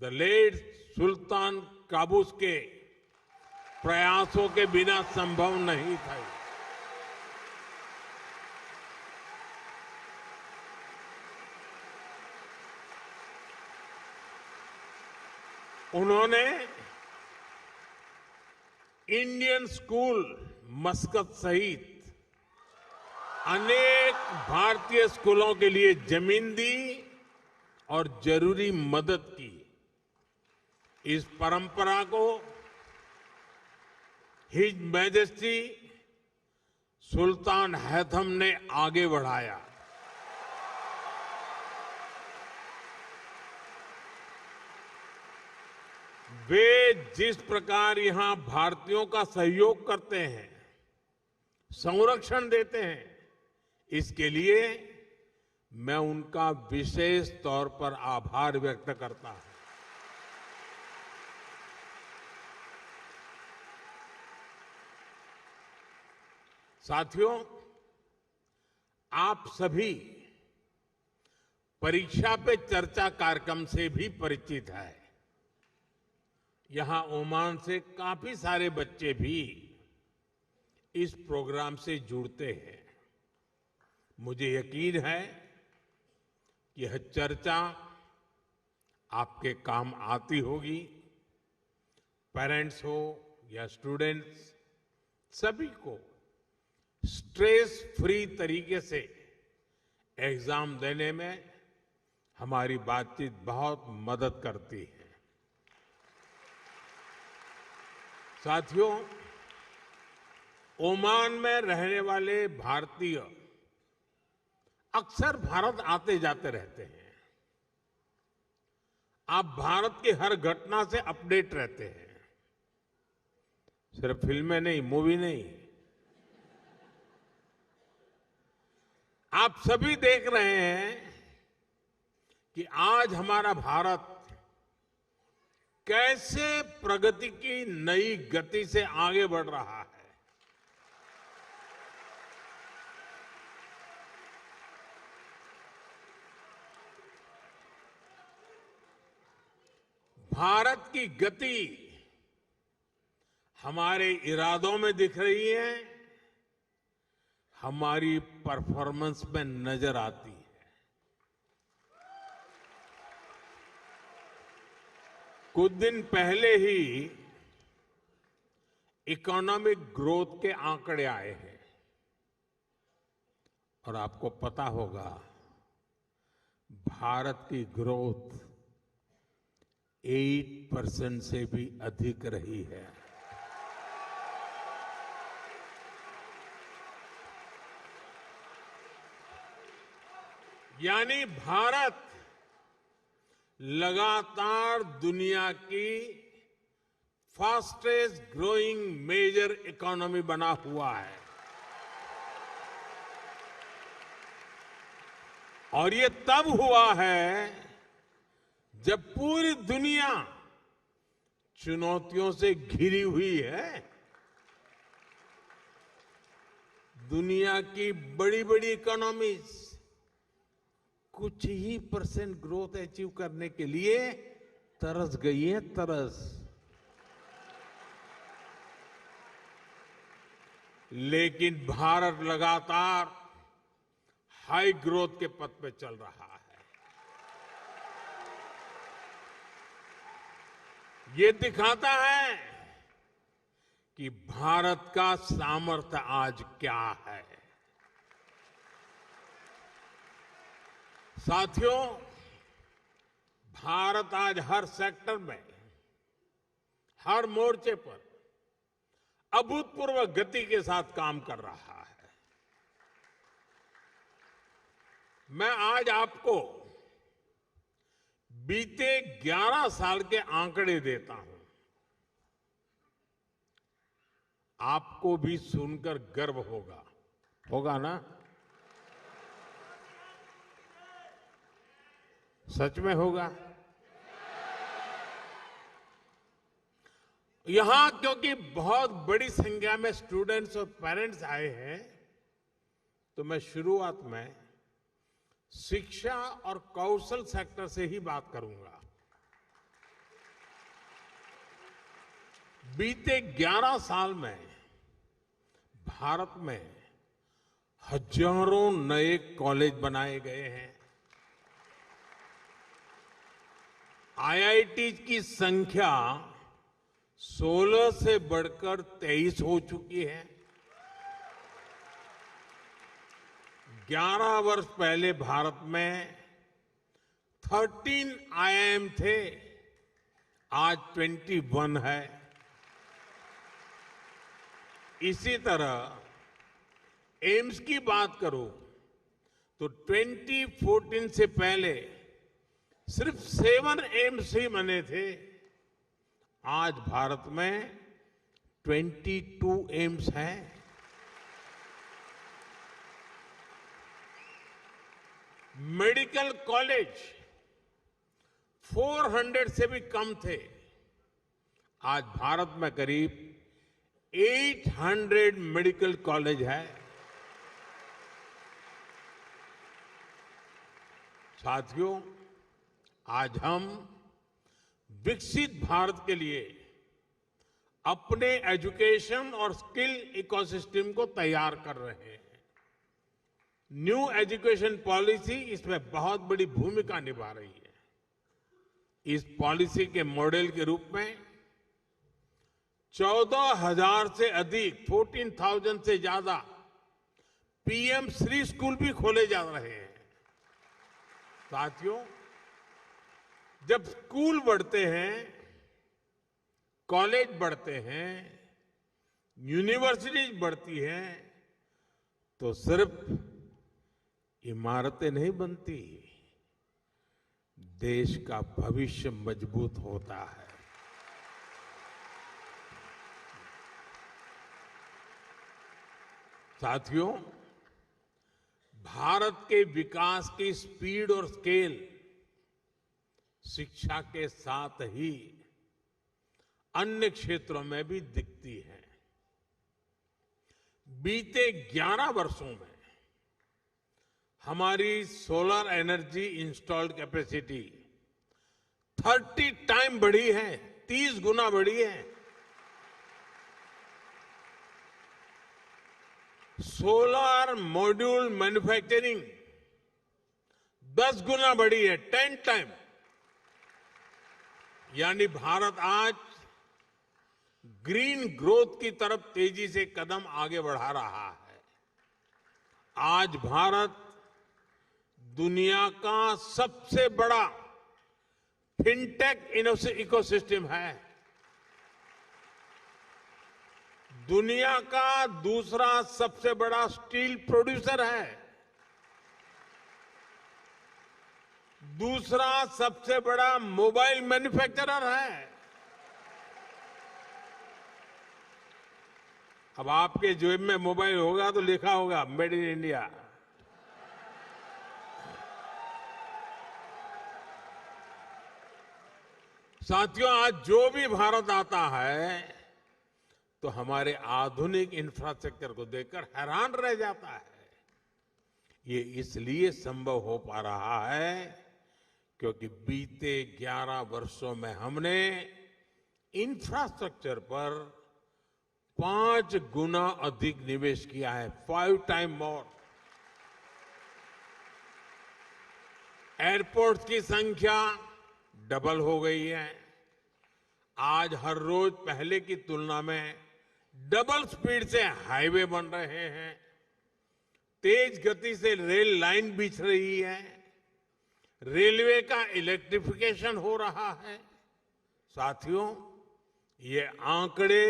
the late sultan Qaboos के प्रयासों के बिना संभव नहीं था। उन्होंने इंडियन स्कूल मस्कत सहित अनेक भारतीय स्कूलों के लिए जमीन दी और जरूरी मदद की। इस परंपरा को हिज मैजेस्टी सुल्तान हैथम ने आगे बढ़ाया। वे जिस प्रकार यहां भारतीयों का सहयोग करते हैं, संरक्षण देते हैं, इसके लिए मैं उनका विशेष तौर पर आभार व्यक्त करता हूं। साथियों, आप सभी परीक्षा पे चर्चा कार्यक्रम से भी परिचित हैं। यहां ओमान से काफी सारे बच्चे भी इस प्रोग्राम से जुड़ते हैं। मुझे यकीन है कि यह चर्चा आपके काम आती होगी। पेरेंट्स हो या स्टूडेंट्स, सभी को स्ट्रेस फ्री तरीके से एग्जाम देने में हमारी बातचीत बहुत मदद करती है। साथियों, ओमान में रहने वाले भारतीय अक्सर भारत आते जाते रहते हैं। आप भारत की हर घटना से अपडेट रहते हैं, सिर्फ फिल्में नहीं, मूवी नहीं। आप सभी देख रहे हैं कि आज हमारा भारत कैसे प्रगति की नई गति से आगे बढ़ रहा है। भारत की गति हमारे इरादों में दिख रही है, हमारी परफॉर्मेंस में नजर आती है। कुछ दिन पहले ही इकोनॉमिक ग्रोथ के आंकड़े आए हैं और आपको पता होगा भारत की ग्रोथ 8% से भी अधिक रही है। यानी भारत लगातार दुनिया की फास्टेस्ट ग्रोइंग मेजर इकोनॉमी बना हुआ है और ये तब हुआ है जब पूरी दुनिया चुनौतियों से घिरी हुई है। दुनिया की बड़ी बड़ी इकोनॉमीज कुछ ही % ग्रोथ अचीव करने के लिए तरस गई है, तरस। लेकिन भारत लगातार हाई ग्रोथ के पथ पे चल रहा है। ये दिखाता है कि भारत का सामर्थ्य आज क्या है। साथियों, भारत आज हर सेक्टर में, हर मोर्चे पर अभूतपूर्व गति के साथ काम कर रहा है। मैं आज आपको बीते 11 साल के आंकड़े देता हूं। आपको भी सुनकर गर्व होगा ना? सच में होगा। यहां क्योंकि बहुत बड़ी संख्या में स्टूडेंट्स और पेरेंट्स आए हैं, तो मैं शुरुआत में शिक्षा और कौशल सेक्टर से ही बात करूंगा। बीते 11 साल में भारत में हजारों नए कॉलेज बनाए गए हैं। आईआईटी की संख्या 16 से बढ़कर 23 हो चुकी है। 11 वर्ष पहले भारत में 13 आईआईएम थे, आज 21 है। इसी तरह एम्स की बात करूं तो 2014 से पहले सिर्फ 7 एम्स ही बने थे, आज भारत में 22 एम्स हैं। मेडिकल कॉलेज 400 से भी कम थे, आज भारत में करीब 800 मेडिकल कॉलेज है। साथियों, आज हम विकसित भारत के लिए अपने एजुकेशन और स्किल इकोसिस्टम को तैयार कर रहे हैं। न्यू एजुकेशन पॉलिसी इसमें बहुत बड़ी भूमिका निभा रही है। इस पॉलिसी के मॉडल के रूप में 14,000 से अधिक 14,000 से ज्यादा पीएम श्री स्कूल भी खोले जा रहे हैं। साथियों, जब स्कूल बढ़ते हैं कॉलेज बढ़ते हैं, यूनिवर्सिटीज बढ़ती हैं, तो सिर्फ इमारतें नहीं बनती, देश का भविष्य मजबूत होता है। साथियों, भारत के विकास की स्पीड और स्केल शिक्षा के साथ ही अन्य क्षेत्रों में भी दिखती है। बीते 11 वर्षों में हमारी solar energy installed capacity 30 time बढ़ी है, 30 गुना बढ़ी है। सोलर मॉड्यूल मैन्युफैक्चरिंग 10 गुना बढ़ी है, 10 टाइम। यानी भारत आज ग्रीन ग्रोथ की तरफ तेजी से कदम आगे बढ़ा रहा है। आज भारत दुनिया का सबसे बड़ा फिनटेक इकोसिस्टम है। दुनिया का दूसरा सबसे बड़ा स्टील प्रोड्यूसर है, दूसरा सबसे बड़ा मोबाइल मैन्युफैक्चरर है। अब आपके जेब में मोबाइल होगा तो लिखा होगा मेड इन इंडिया। साथियों, आज जो भी भारत आता है तो हमारे आधुनिक इंफ्रास्ट्रक्चर को देखकर हैरान रह जाता है। ये इसलिए संभव हो पा रहा है क्योंकि बीते 11 वर्षों में हमने इंफ्रास्ट्रक्चर पर 5 गुना अधिक निवेश किया है, 5 टाइम मोर। एयरपोर्ट की संख्या डबल हो गई है। आज हर रोज पहले की तुलना में डबल स्पीड से हाईवे बन रहे हैं, तेज गति से रेल लाइन बिछ रही है, रेलवे का इलेक्ट्रिफिकेशन हो रहा है। साथियों, ये आंकड़े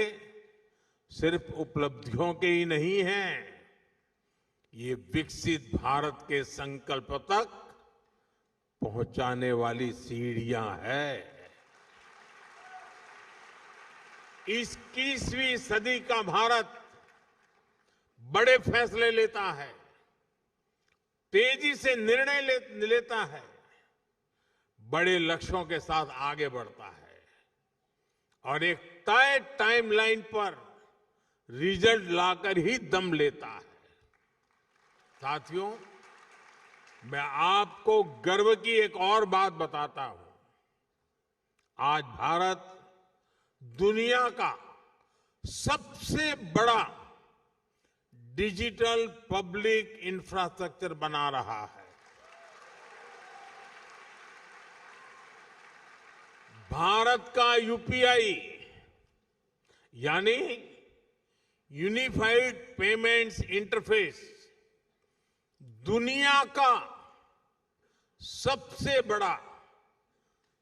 सिर्फ उपलब्धियों के ही नहीं हैं, ये विकसित भारत के संकल्प तक पहुंचाने वाली सीढ़ियां हैं। 21वीं सदी का भारत बड़े फैसले लेता है, तेजी से निर्णय लेता है, बड़े लक्ष्यों के साथ आगे बढ़ता है और एक तय टाइमलाइन पर रिजल्ट लाकर ही दम लेता है। साथियों, मैं आपको गर्व की एक और बात बताता हूं। आज भारत दुनिया का सबसे बड़ा डिजिटल पब्लिक इंफ्रास्ट्रक्चर बना रहा है। भारत का यूपीआई यानी यूनिफाइड पेमेंट्स इंटरफेस दुनिया का सबसे बड़ा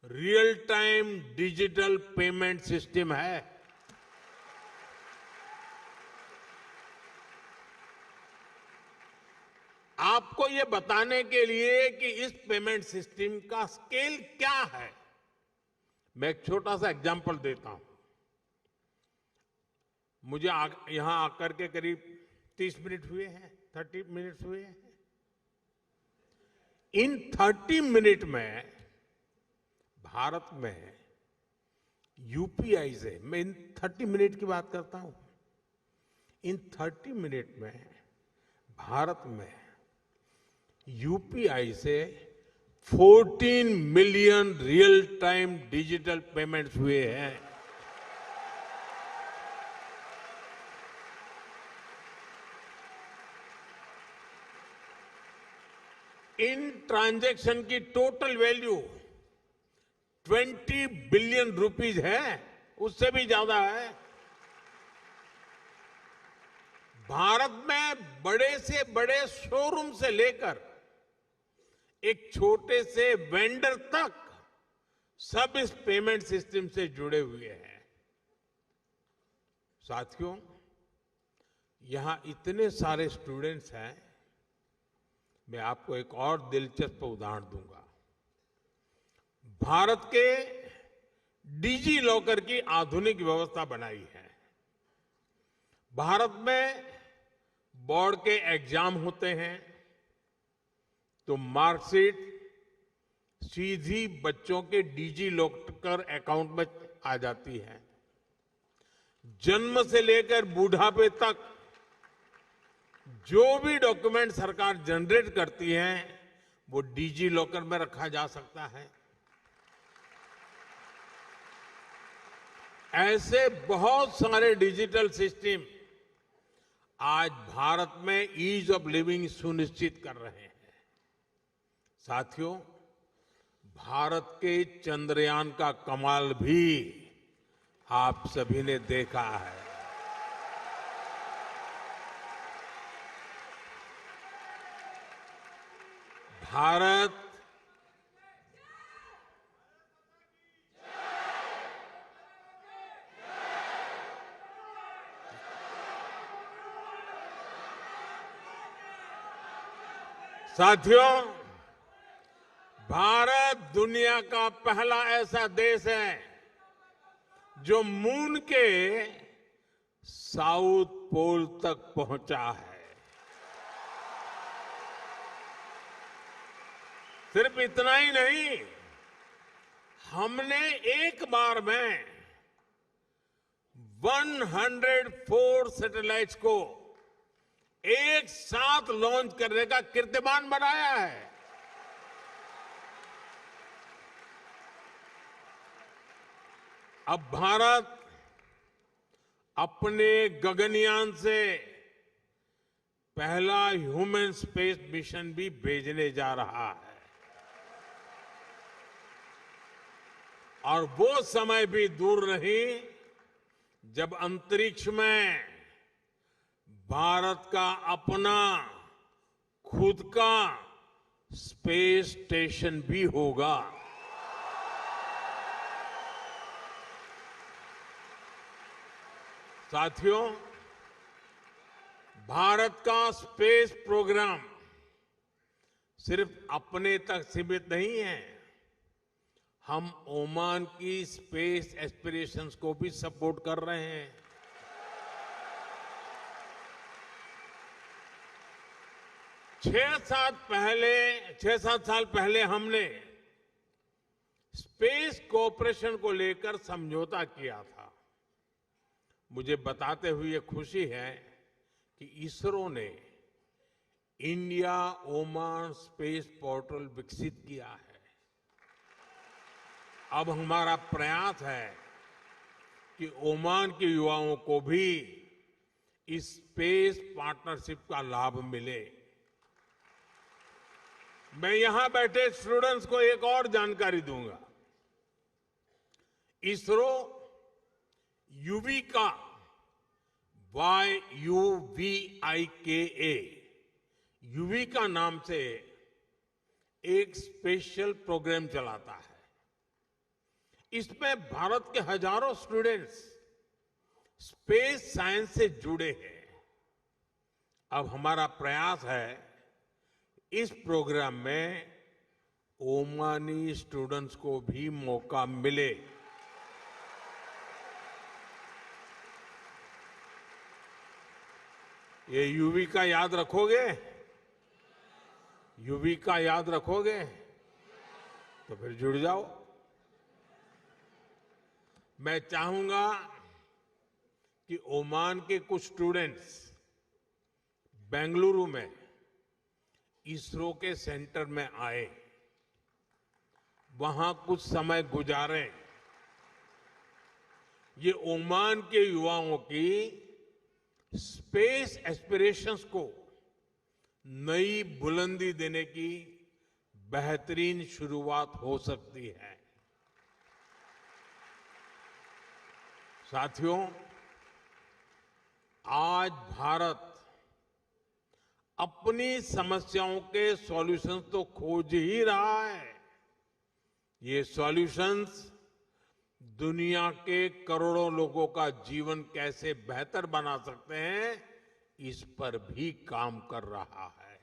real time digital payment system है। आपको ये बताने के लिए कि इस पेमेंट सिस्टम का स्केल क्या है, मैं एक छोटा सा एग्जांपल देता हूं। मुझे यहां आकर के करीब 30 मिनट हुए हैं, 30 मिनट्स हुए हैं। इन 30 मिनट में भारत में यूपीआई से, मैं इन 30 मिनट की बात करता हूं, इन 30 मिनट में भारत में यूपीआई से 14 million real time digital payments हुए हैं। इन ट्रांजैक्शन की टोटल वैल्यू 20 बिलियन रुपीज है, उससे भी ज्यादा है। भारत में बड़े से बड़े शोरूम से लेकर एक छोटे से वेंडर तक सब इस पेमेंट सिस्टम से जुड़े हुए हैं। साथियों, यहां इतने सारे स्टूडेंट्स हैं, मैं आपको एक और दिलचस्प उदाहरण दूंगा। भारत के डिजी लॉकर की आधुनिक व्यवस्था बनाई है। भारत में बोर्ड के एग्जाम होते हैं तो मार्कशीट सीधी बच्चों के डिजी लॉकर अकाउंट में आ जाती है। जन्म से लेकर बुढ़ापे तक जो भी डॉक्यूमेंट सरकार जनरेट करती है वो डिजी लॉकर में रखा जा सकता है। ऐसे बहुत सारे डिजिटल सिस्टम आज भारत में ईज ऑफ लिविंग सुनिश्चित कर रहे हैं। साथियों, भारत के चंद्रयान का कमाल भी आप सभी ने देखा है। भारत साथियों, भारत दुनिया का पहला ऐसा देश है जो मून के साउथ पोल तक पहुंचा है। सिर्फ इतना ही नहीं, हमने एक बार में 104 सैटेलाइट्स को एक साथ लॉन्च करने का कीर्तिमान बनाया है। अब भारत अपने गगनयान से पहला ह्यूमन स्पेस मिशन भी भेजने जा रहा है और वो समय भी दूर नहीं जब अंतरिक्ष में भारत का अपना खुद का स्पेस स्टेशन भी होगा। साथियों, भारत का स्पेस प्रोग्राम सिर्फ अपने तक सीमित नहीं है, हम ओमान की स्पेस एस्पिरेशंस को भी सपोर्ट कर रहे हैं। 6-7 साल पहले हमने स्पेस कोऑपरेशन को लेकर समझौता किया था। मुझे बताते हुए खुशी है कि इसरो ने इंडिया ओमान स्पेस पोर्टल विकसित किया है। अब हमारा प्रयास है कि ओमान के युवाओं को भी इस स्पेस पार्टनरशिप का लाभ मिले। मैं यहां बैठे स्टूडेंट्स को एक और जानकारी दूंगा। इसरो युविका YUVIKA युविका नाम से एक स्पेशल प्रोग्राम चलाता है। इसमें भारत के हजारों स्टूडेंट्स स्पेस साइंस से जुड़े हैं। अब हमारा प्रयास है इस प्रोग्राम में ओमानी स्टूडेंट्स को भी मौका मिले। ये युविका याद रखोगे? युविका याद रखोगे? तो फिर जुड़ जाओ। मैं चाहूंगा कि ओमान के कुछ स्टूडेंट्स बेंगलुरु में इसरो के सेंटर में आए, वहां कुछ समय गुजारें। ये ओमान के युवाओं की स्पेस एस्पिरेशंस को नई बुलंदी देने की बेहतरीन शुरुआत हो सकती है। साथियों, आज भारत अपनी समस्याओं के सॉल्यूशंस तो खोज ही रहा है। ये सॉल्यूशंस दुनिया के करोड़ों लोगों का जीवन कैसे बेहतर बना सकते हैं, इस पर भी काम कर रहा है।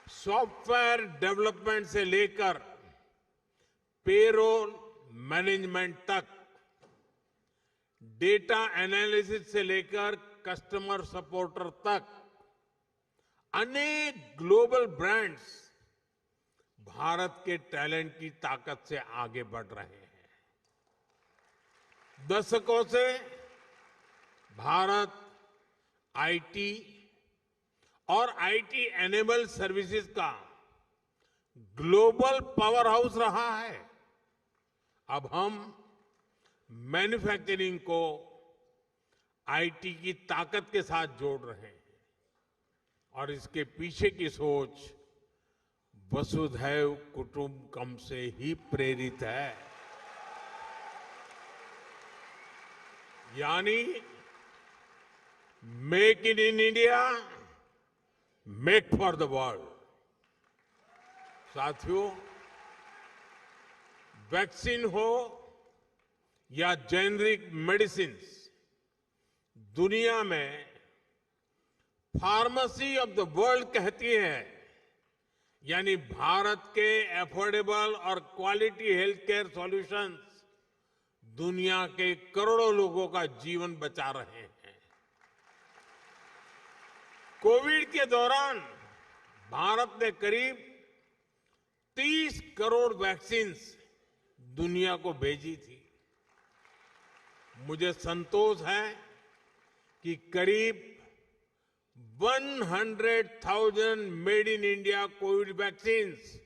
सॉफ्टवेयर डेवलपमेंट से लेकर पेरोल मैनेजमेंट तक, डेटा एनालिसिस से लेकर कस्टमर सपोर्टर तक, अनेक ग्लोबल ब्रांड्स भारत के टैलेंट की ताकत से आगे बढ़ रहे हैं। दशकों से भारत आईटी और आईटी एनेबल सर्विसेज का ग्लोबल पावर हाउस रहा है। अब हम मैन्युफैक्चरिंग को आईटी की ताकत के साथ जोड़ रहे हैं और इसके पीछे की सोच वसुधैव कुटुंबकम से ही प्रेरित है। यानी make in India, make for the world. साथियों, वैक्सीन हो या जेनरिक मेडिसिन्स, दुनिया में फार्मेसी ऑफ द वर्ल्ड कहती है, यानी भारत के अफोर्डेबल और क्वालिटी हेल्थ केयर सॉल्यूशंस दुनिया के करोड़ों लोगों का जीवन बचा रहे हैं। कोविड के दौरान भारत ने करीब 30 करोड़ वैक्सीन्स दुनिया को भेजी थी। मुझे संतोष है कि करीब 100,000 made in India Covid vaccines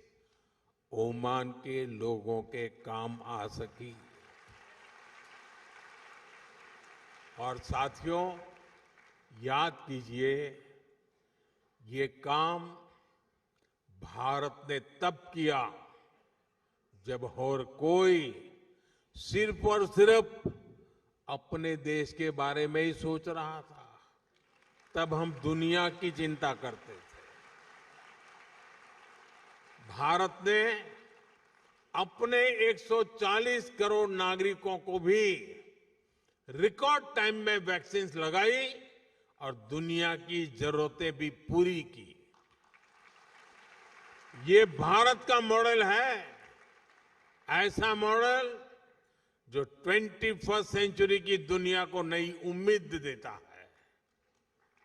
Oman के लोगों के काम आ सकी। और साथियों, याद कीजिए, ये काम भारत ने तब किया जब और कोई सिर्फ और सिर्फ अपने देश के बारे में ही सोच रहा था। तब हम दुनिया की चिंता करते थे। भारत ने अपने 140 करोड़ नागरिकों को भी रिकॉर्ड टाइम में वैक्सीन लगाई और दुनिया की जरूरतें भी पूरी की। ये भारत का मॉडल है, ऐसा मॉडल जो 21वीं सेंचुरी की दुनिया को नई उम्मीद देता है।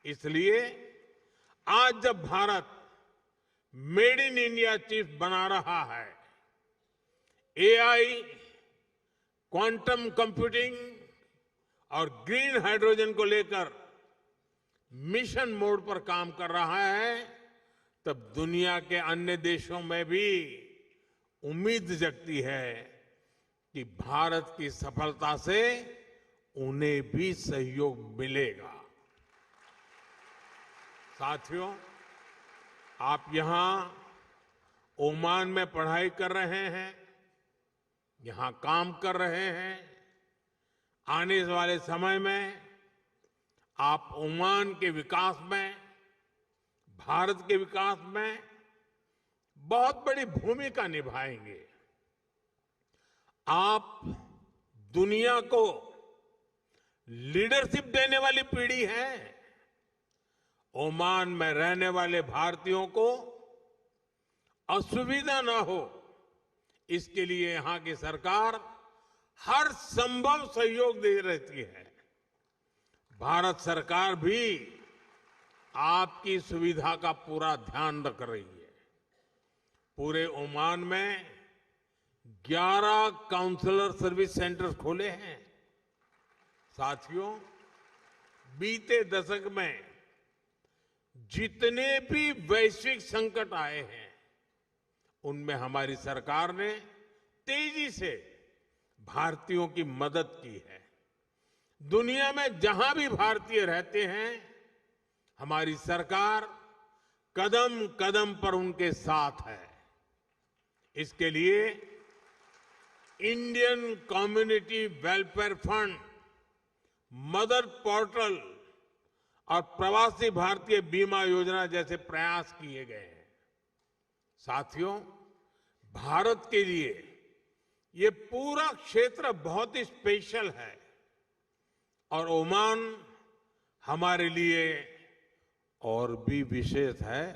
इसलिए आज जब Bharat made in India chief बना रहा है, एआई, क्वांटम कंप्यूटिंग और ग्रीन हाइड्रोजन को लेकर मिशन मोड पर काम कर रहा है, तब दुनिया के अन्य देशों में भी उम्मीद जगती है कि भारत की सफलता से उन्हें भी सहयोग मिलेगा। साथियों, आप यहां ओमान में पढ़ाई कर रहे हैं, यहां काम कर रहे हैं। आने वाले समय में आप ओमान के विकास में, भारत के विकास में बहुत बड़ी भूमिका निभाएंगे। आप दुनिया को लीडरशिप देने वाली पीढ़ी है। ओमान में रहने वाले भारतीयों को असुविधा न हो, इसके लिए यहां की सरकार हर संभव सहयोग दे रहती है। भारत सरकार भी आपकी सुविधा का पूरा ध्यान रख रही है। पूरे ओमान में 11 काउंसलर सर्विस सेंटर्स खोले हैं। साथियों, बीते दशक में जितने भी वैश्विक संकट आए हैं, उनमें हमारी सरकार ने तेजी से भारतीयों की मदद की है। दुनिया में जहां भी भारतीय रहते हैं, हमारी सरकार कदम कदम पर उनके साथ है। इसके लिए Indian community welfare fund, mother portal और प्रवासी भारतीय बीमा योजना जैसे प्रयास किए गए हैं। साथियों, भारत के लिए ये पूरा क्षेत्र बहुत ही स्पेशल है और ओमान हमारे लिए और भी विशेष है।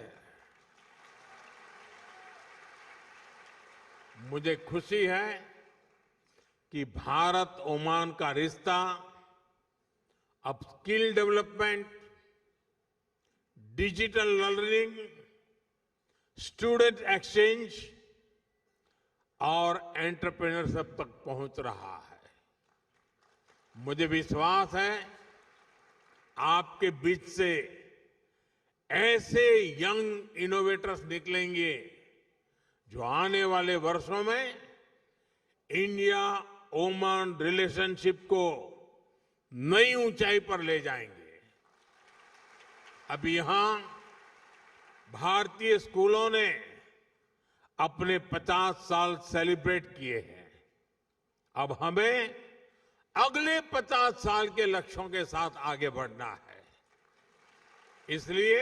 मुझे खुशी है कि भारत ओमान का रिश्ता अब skill development, digital learning, student exchange और एंटरप्रेन्योरशिप तक पहुंच रहा है। मुझे विश्वास है आपके बीच से ऐसे यंग इनोवेटर्स निकलेंगे जो आने वाले वर्षों में इंडिया ओमान रिलेशनशिप को नई ऊंचाई पर ले जाएंगे। अब यहां भारतीय स्कूलों ने अपने 50 साल सेलिब्रेट किए हैं। अब हमें अगले 50 साल के लक्ष्यों के साथ आगे बढ़ना है। इसलिए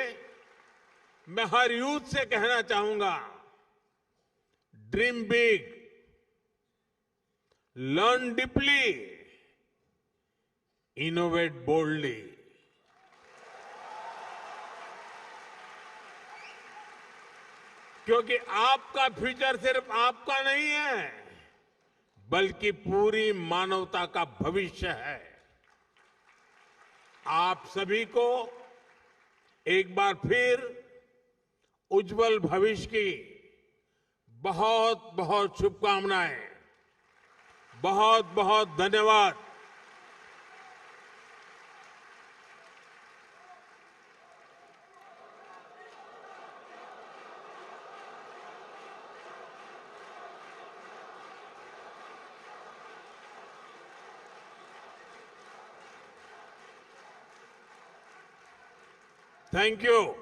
मैं हर यूथ से कहना चाहूंगा, dream big, learn deeply, innovate boldly. क्योंकि आपका फ्यूचर सिर्फ आपका नहीं है, बल्कि पूरी मानवता का भविष्य है। आप सभी को एक बार फिर उज्जवल भविष्य की बहुत बहुत शुभकामनाएं। बहुत बहुत धन्यवाद। Thank you.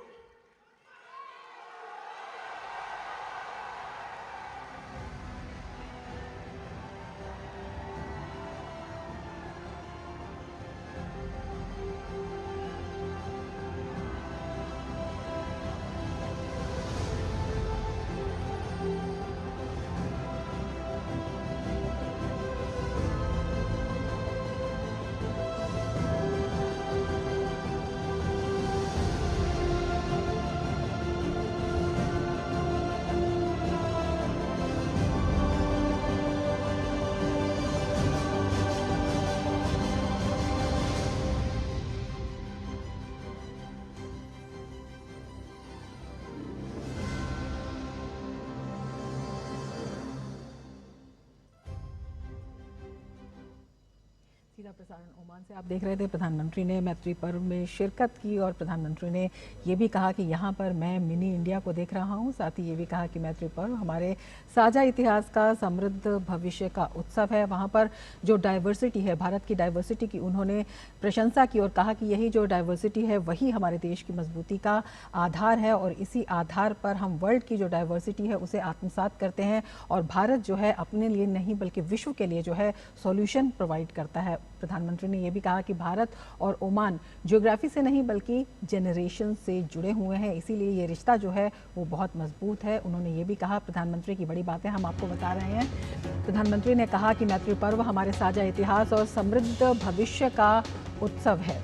सीधा प्रसारण ओमान से आप देख रहे थे। प्रधानमंत्री ने मैत्री पर्व में शिरकत की और प्रधानमंत्री ने ये भी कहा कि यहाँ पर मैं मिनी इंडिया को देख रहा हूँ। साथ ही ये भी कहा कि मैत्री पर्व हमारे साझा इतिहास का समृद्ध भविष्य का उत्सव है। वहाँ पर जो डाइवर्सिटी है, भारत की डाइवर्सिटी की उन्होंने प्रशंसा की और कहा कि यही जो डाइवर्सिटी है वही हमारे देश की मजबूती का आधार है और इसी आधार पर हम वर्ल्ड की जो डाइवर्सिटी है उसे आत्मसात करते हैं और भारत जो है अपने लिए नहीं बल्कि विश्व के लिए जो है सॉल्यूशन प्रोवाइड करता है। प्रधानमंत्री ने यह भी कहा कि भारत और ओमान ज्योग्राफी से नहीं बल्कि जनरेशन से जुड़े हुए हैं, इसीलिए ये रिश्ता जो है वो बहुत मजबूत है। उन्होंने ये भी कहा, प्रधानमंत्री की बड़ी बातें हम आपको बता रहे हैं। प्रधानमंत्री ने कहा कि मैत्री पर्व हमारे साझा इतिहास और समृद्ध भविष्य का उत्सव है।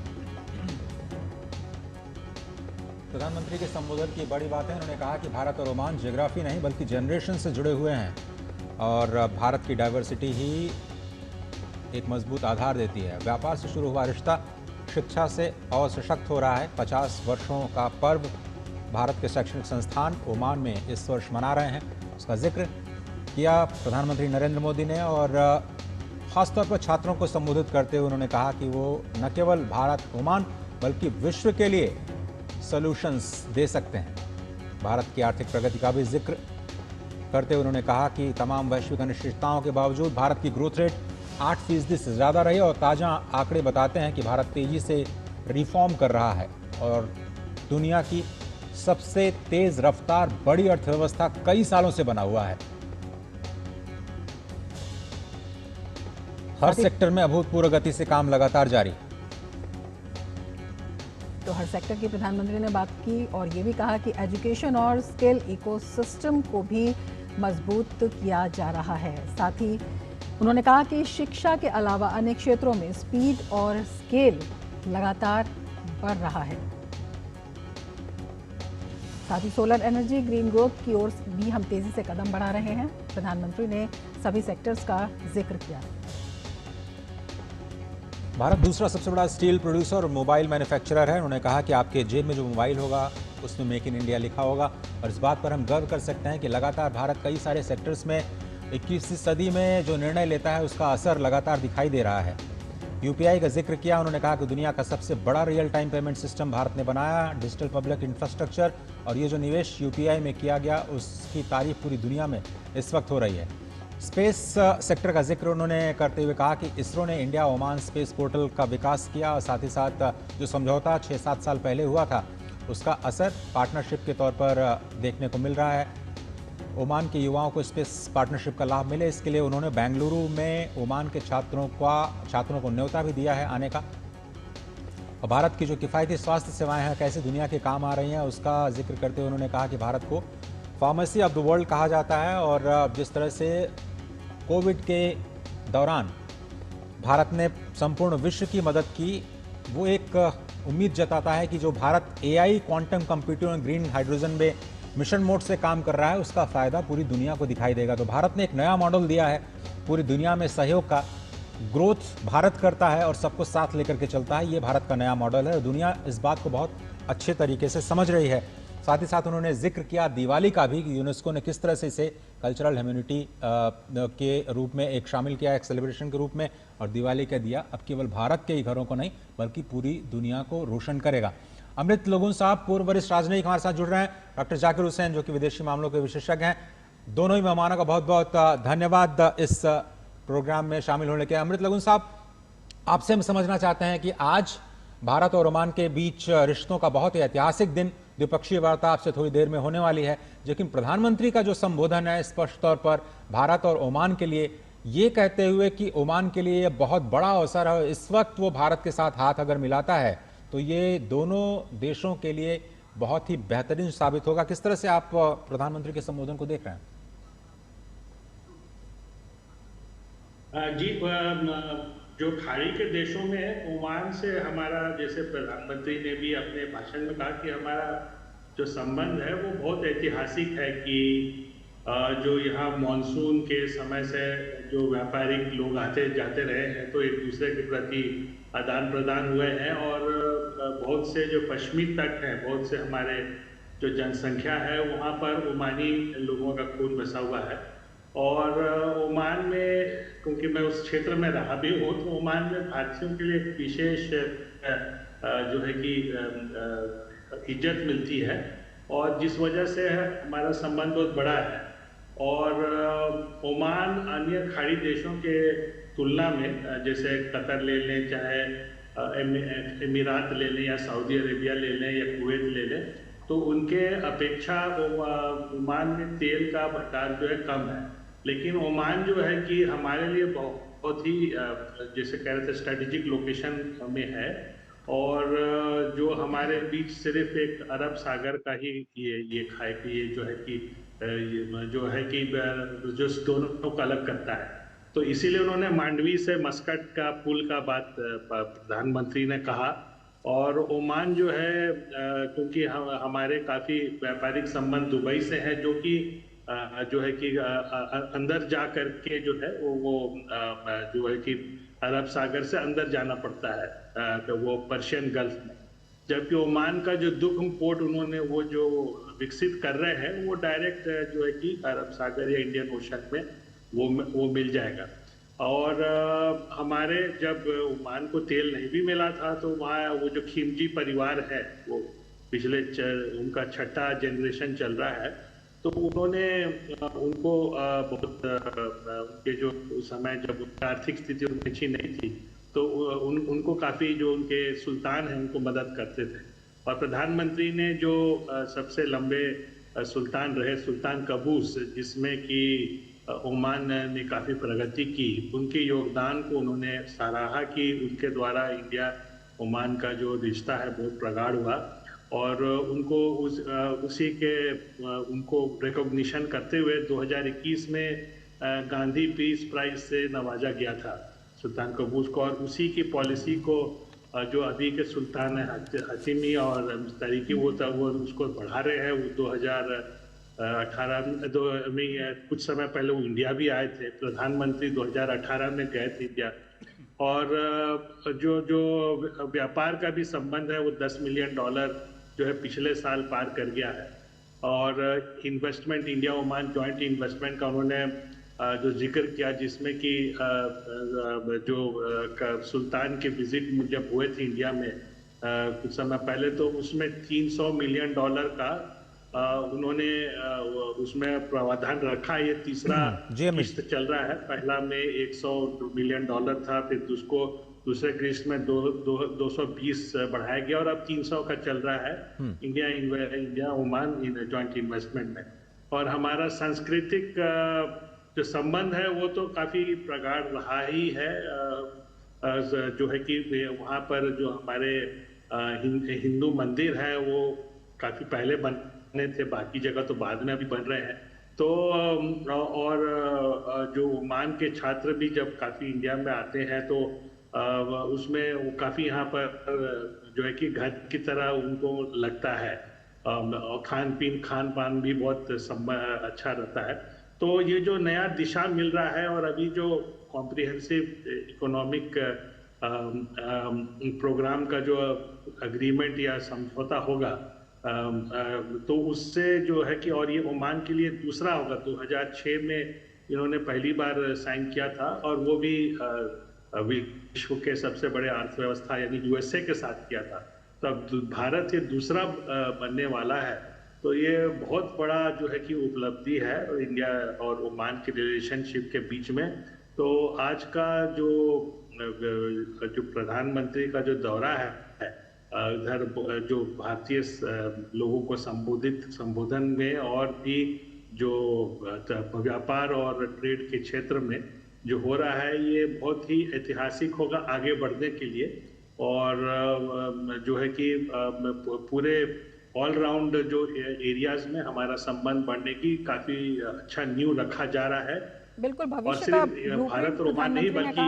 प्रधानमंत्री के संबोधन की बड़ी बात है। उन्होंने कहा कि भारत और ओमान ज्योग्राफी नहीं बल्कि जनरेशन से जुड़े हुए हैं और भारत की डाइवर्सिटी ही एक मजबूत आधार देती है। व्यापार से शुरू हुआ रिश्ता शिक्षा से और सशक्त हो रहा है। 50 वर्षों का पर्व भारत के शैक्षणिक संस्थान ओमान में इस वर्ष मना रहे हैं, उसका जिक्र किया प्रधानमंत्री नरेंद्र मोदी ने और ख़ासतौर पर छात्रों को संबोधित करते हुए उन्होंने कहा कि वो न केवल भारत ओमान बल्कि विश्व के लिए सॉल्यूशंस दे सकते हैं। भारत की आर्थिक प्रगति का भी जिक्र करते हुए उन्होंने कहा कि तमाम वैश्विक अनिश्चितताओं के बावजूद भारत की ग्रोथ रेट 8% से ज़्यादा रही और ताज़ा आंकड़े बताते हैं कि भारत तेज़ी से रिफॉर्म कर रहा है और दुनिया की सबसे तेज़ रफ्तार बड़ी अर्थव्यवस्था कई सालों से बना हुआ है। हर सेक्टर में अभूतपूर्व गति से काम लगातार जारी। तो हर सेक्टर की प्रधानमंत्री ने बात की और ये भी कहा कि एजुकेशन और स्किल इकोसिस्टम को भी मजबूत किया जा रहा है। साथ ही उन्होंने कहा कि शिक्षा के अलावा अन्य क्षेत्रों में स्पीड और स्केल लगातार बढ़ रहा है। साथ ही सोलर एनर्जी, ग्रीन ग्रोथ की ओर भी हम तेजी से कदम बढ़ा रहे हैं। प्रधानमंत्री ने सभी सेक्टर्स का जिक्र किया। भारत दूसरा सबसे बड़ा स्टील प्रोड्यूसर और मोबाइल मैन्युफैक्चरर है। उन्होंने कहा कि आपके जेब में जो मोबाइल होगा उसमें मेक इन इंडिया लिखा होगा और इस बात पर हम गर्व कर सकते हैं कि लगातार भारत कई सारे सेक्टर्स में 21वीं सदी में जो निर्णय लेता है उसका असर लगातार दिखाई दे रहा है। यूपीआई का जिक्र किया। उन्होंने कहा कि दुनिया का सबसे बड़ा real time payment system Bharat ने बनाया, डिजिटल पब्लिक इंफ्रास्ट्रक्चर, और ये जो निवेश यूपीआई में किया गया उसकी तारीफ पूरी दुनिया में इस वक्त हो रही है। स्पेस सेक्टर का जिक्र उन्होंने करते हुए कहा कि इसरो ने इंडिया ओमान स्पेस पोर्टल का विकास किया और साथ ही साथ जो समझौता 6-7 साल पहले हुआ था उसका असर पार्टनरशिप के तौर पर देखने को मिल रहा है। ओमान के युवाओं को स्पेस पार्टनरशिप का लाभ मिले, इसके लिए उन्होंने बेंगलुरु में ओमान के छात्रों को न्योता भी दिया है आने का। और भारत की जो किफ़ायती स्वास्थ्य सेवाएं हैं कैसे दुनिया के काम आ रही हैं उसका जिक्र करते हुए उन्होंने कहा कि भारत को फार्मेसी ऑफ द वर्ल्ड कहा जाता है और जिस तरह से कोविड के दौरान भारत ने संपूर्ण विश्व की मदद की, वो एक उम्मीद जताता है कि जो भारत एआई, क्वांटम कंप्यूटिंग और ग्रीन हाइड्रोजन में मिशन मोड से काम कर रहा है उसका फायदा पूरी दुनिया को दिखाई देगा। तो भारत ने एक नया मॉडल दिया है पूरी दुनिया में सहयोग का। ग्रोथ भारत करता है और सबको साथ लेकर के चलता है, ये भारत का नया मॉडल है और दुनिया इस बात को बहुत अच्छे तरीके से समझ रही है। साथ ही साथ उन्होंने जिक्र किया दिवाली का भी कि यूनेस्को ने किस तरह से इसे कल्चरल ह्यूमैनिटी के रूप में एक शामिल किया, एक सेलिब्रेशन के रूप में, और दिवाली का दिया अब केवल भारत के ही घरों को नहीं बल्कि पूरी दुनिया को रोशन करेगा। अमृत लगुन साहब पूर्व वरिष्ठ राजनयिक हमारे साथ जुड़ रहे हैं, डॉक्टर जाकिर हुसैन जो कि विदेशी मामलों के विशेषज्ञ हैं। दोनों ही मेहमानों का बहुत बहुत धन्यवाद इस प्रोग्राम में शामिल होने के। अमृत लगुन साहब, आपसे हम समझना चाहते हैं कि आज भारत और ओमान के बीच रिश्तों का बहुत ही ऐतिहासिक दिन, द्विपक्षीय वार्ता आपसे थोड़ी देर में होने वाली है, लेकिन प्रधानमंत्री का जो संबोधन है स्पष्ट तौर पर भारत और ओमान के लिए ये कहते हुए कि ओमान के लिए यह बहुत बड़ा अवसर है, इस वक्त वो भारत के साथ हाथ अगर मिलाता है तो ये दोनों देशों के लिए बहुत ही बेहतरीन साबित होगा। किस तरह से आप प्रधानमंत्री के संबोधन को देख रहे हैं? जी, जो खाड़ी के देशों में है, ओमान से हमारा, जैसे प्रधानमंत्री ने भी अपने भाषण में कहा कि हमारा जो संबंध है वो बहुत ऐतिहासिक है कि जो यहाँ मानसून के समय से जो व्यापारिक लोग आते जाते रहे हैं तो एक दूसरे के प्रति आदान प्रदान हुए हैं और बहुत से जो पश्चिमी तट हैं, बहुत से हमारे जो जनसंख्या है वहाँ पर ओमानी लोगों का खून बसा हुआ है। और ओमान में, क्योंकि मैं उस क्षेत्र में रहा भी हूँ, तो ओमान में भारतीयों के लिए एक विशेष जो है कि इज्जत मिलती है और जिस वजह से हमारा संबंध बहुत बड़ा है। और ओमान अन्य खाड़ी देशों के तुलना में, जैसे कतर ले लें, चाहे एमिरात ले लें या सऊदी अरेबिया ले लें या कुवैत ले लें, तो उनके अपेक्षा ओमान में तेल का भंडार जो है कम है। लेकिन ओमान जो है कि हमारे लिए बहुत ही, जैसे कह रहे थे, स्ट्रेटेजिक लोकेशन में है और जो हमारे बीच सिर्फ एक अरब सागर का ही ये खाए पिए जो है कि जो है कि जो दोनों को अलग करता है। तो इसीलिए उन्होंने मांडवी से मस्कट का पुल का बात प्रधानमंत्री ने कहा। और ओमान जो है, क्योंकि हमारे काफ़ी व्यापारिक संबंध दुबई से है, जो कि अंदर जा करके जो है वो जो है कि अरब सागर से अंदर जाना पड़ता है, तो वो पर्शियन गल्फ में। जबकि ओमान का जो दुखम पोर्ट उन्होंने वो जो विकसित कर रहे हैं वो डायरेक्ट जो है कि अरब सागर या इंडियन ओशन में वो मिल जाएगा। और हमारे जब ओमान को तेल नहीं भी मिला था तो वहाँ वो जो खिमजी परिवार है वो पिछले उनका 6ठा जनरेशन चल रहा है, तो उन्होंने उनको बहुत उनके जो उस समय जब उनकी आर्थिक स्थिति उनकी अच्छी नहीं थी तो उनको काफ़ी जो उनके सुल्तान हैं उनको मदद करते थे। और प्रधानमंत्री ने जो सबसे लंबे सुल्तान रहे, सुल्तान कबूस, जिसमें कि ओमान ने काफ़ी प्रगति की, उनके योगदान को उन्होंने सराहा कि उनके द्वारा इंडिया ओमान का जो रिश्ता है बहुत प्रगाढ़ हुआ। और उनको उसी के उनको रिकॉग्निशन करते हुए 2021 में गांधी पीस प्राइज से नवाजा गया था सुल्तान कबूस को, और उसी की पॉलिसी को जो अभी के सुल्तान हकीमी और तरीकी वो उसको बढ़ा रहे हैं। वो 2018 में कुछ समय पहले वो इंडिया भी आए थे, प्रधानमंत्री 2018 में गए थे इंडिया, और जो व्यापार का भी संबंध है वो $10 मिलियन जो है पिछले साल पार कर गया है। और investment India Oman joint investment का उन्होंने जो जिक्र किया, जिसमें कि जो सुल्तान के विजिट जब हुए थे इंडिया में कुछ समय पहले, तो उसमें $300 मिलियन का उन्होंने उसमें प्रावधान रखा। ये तीसरा किस्त चल रहा है। पहला में $100 मिलियन था, फिर उसको दूसरे किस्त में 220 बढ़ाया गया और अब 300 का चल रहा है इंडिया ओमान जॉइंट इन्वेस्टमेंट में। और हमारा सांस्कृतिक जो संबंध है वो तो काफी प्रगाढ़ रहा ही है, जो है कि वहाँ पर जो हमारे हिंदू मंदिर है वो काफी पहले बने थे, बाकी जगह तो बाद में अभी बन रहे हैं। तो और जो ओमान के छात्र भी जब काफी इंडिया में आते हैं तो उसमें वो काफी यहाँ पर जो है कि घर की तरह उनको लगता है, और खान पान भी बहुत अच्छा रहता है। तो ये जो नया दिशा मिल रहा है, और अभी जो कॉम्प्रिहेंसिव इकोनॉमिक प्रोग्राम का जो अग्रीमेंट या समझौता होगा, तो उससे जो है कि, और ये ओमान के लिए दूसरा होगा। 2006 में इन्होंने पहली बार साइन किया था, और वो भी विश्व के सबसे बड़े अर्थव्यवस्था यानी यूएसए के साथ किया था। तो अब भारत ये दूसरा बनने वाला है। तो ये बहुत बड़ा जो है कि उपलब्धि है इंडिया और ओमान के रिलेशनशिप के बीच में। तो आज का जो प्रधानमंत्री का जो दौरा है इधर, जो भारतीय लोगों को संबोधन में, और भी जो व्यापार और ट्रेड के क्षेत्र में जो हो रहा है, ये बहुत ही ऐतिहासिक होगा आगे बढ़ने के लिए। और जो है कि पूरे ऑलराउंड जो एरियाज में हमारा संबंध बढ़ने की काफी अच्छा नींव रखा जा रहा है। बिल्कुल, और भविष्य का सिर्फ भारत और ओमान नहीं बल्कि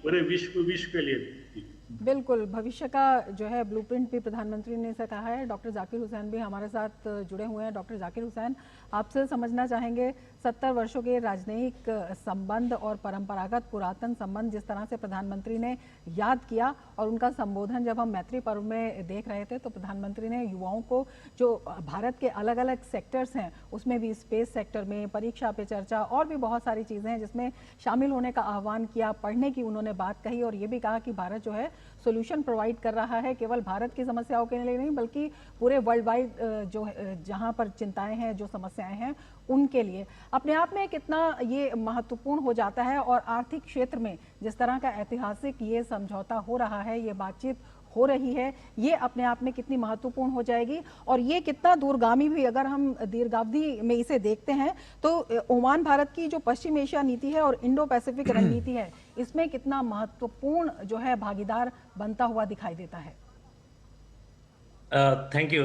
पूरे विश्व के लिए। बिल्कुल, भविष्य का जो है ब्लूप्रिंट भी प्रधानमंत्री ने ऐसा कहा है। डॉक्टर जाकिर हुसैन भी हमारे साथ जुड़े हुए हैं। डॉक्टर जाकिर हुसैन, आपसे समझना चाहेंगे 70 वर्षों के राजनयिक संबंध और परंपरागत पुरातन संबंध जिस तरह से प्रधानमंत्री ने याद किया, और उनका संबोधन जब हम मैत्री पर्व में देख रहे थे तो प्रधानमंत्री ने युवाओं को जो भारत के अलग अलग सेक्टर्स हैं उसमें भी स्पेस सेक्टर में परीक्षा पे चर्चा और भी बहुत सारी चीज़ें हैं जिसमें शामिल होने का आह्वान किया, पढ़ने की उन्होंने बात कही, और ये भी कहा कि भारत जो है सोल्यूशन प्रोवाइड कर रहा है केवल भारत की समस्याओं के लिए नहीं बल्कि पूरे वर्ल्ड वाइड जो जहां पर चिंताएं हैं, जो समस्याएं हैं उनके लिए। अपने आप में कितना ये महत्वपूर्ण हो जाता है, और आर्थिक क्षेत्र में जिस तरह का ऐतिहासिक ये समझौता हो रहा है, ये बातचीत हो रही है, ये अपने आप में कितनी महत्वपूर्ण हो जाएगी, और ये कितना दूरगामी भी अगर हम दीर्घावधि में इसे देखते हैं तो ओमान भारत की जो पश्चिम एशिया नीति है और इंडो पैसिफिक रणनीति है, इसमें कितना महत्वपूर्ण जो है भागीदार बनता हुआ दिखाई देता है। Thank you.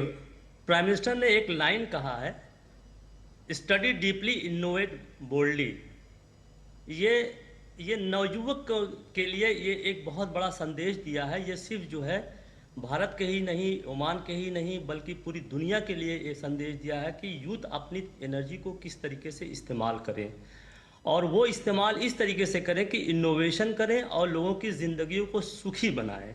प्राइम मिनिस्टर ने एक लाइन कहा है, स्टडी डीपली, इनोवेट बोल्डली। ये नवयुवक के लिए ये एक बहुत बड़ा संदेश दिया है। ये सिर्फ जो है भारत के ही नहीं, ओमान के ही नहीं, बल्कि पूरी दुनिया के लिए ये संदेश दिया है कि यूथ अपनी एनर्जी को किस तरीके से इस्तेमाल करें, और वो इस्तेमाल इस तरीके से करें कि इनोवेशन करें और लोगों की ज़िंदगियों को सुखी बनाएं।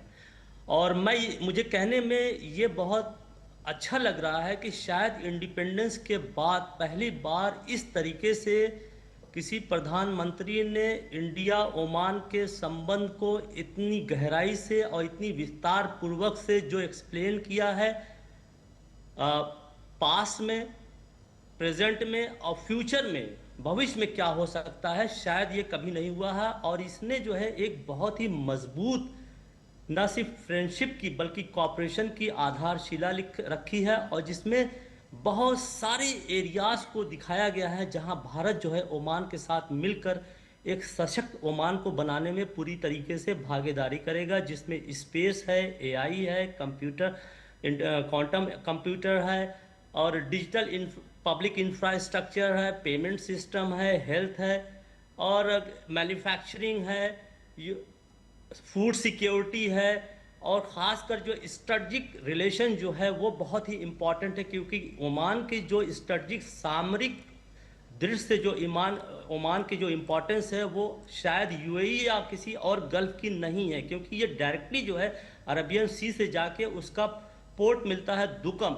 और मुझे कहने में ये बहुत अच्छा लग रहा है कि शायद इंडिपेंडेंस के बाद पहली बार इस तरीके से किसी प्रधानमंत्री ने इंडिया ओमान के संबंध को इतनी गहराई से और इतनी विस्तार पूर्वक से जो एक्सप्लेन किया है, पास्ट में, प्रेजेंट में और फ्यूचर में, भविष्य में क्या हो सकता है, शायद ये कभी नहीं हुआ है। और इसने जो है एक बहुत ही मजबूत न सिर्फ फ्रेंडशिप की बल्कि कॉपरेशन की आधारशिला रखी है, और जिसमें बहुत सारे एरियाज को दिखाया गया है जहां भारत जो है ओमान के साथ मिलकर एक सशक्त ओमान को बनाने में पूरी तरीके से भागीदारी करेगा, जिसमें स्पेस है, एआई है, कंप्यूटर, क्वांटम कंप्यूटर है, और डिजिटल पब्लिक इंफ्रास्ट्रक्चर है, पेमेंट सिस्टम है, हेल्थ है, और मैन्युफैक्चरिंग है, फूड सिक्योरिटी है, और ख़ासकर जो स्ट्रेटजिक रिलेशन जो है वो बहुत ही इम्पॉर्टेंट है, क्योंकि ओमान की जो स्ट्रेटजिक सामरिक दृष्टि से जो ओमान की जो इम्पोर्टेंस है वो शायद यूएई या किसी और गल्फ की नहीं है, क्योंकि ये डायरेक्टली जो है अरबियन सी से जाके उसका पोर्ट मिलता है दुकम।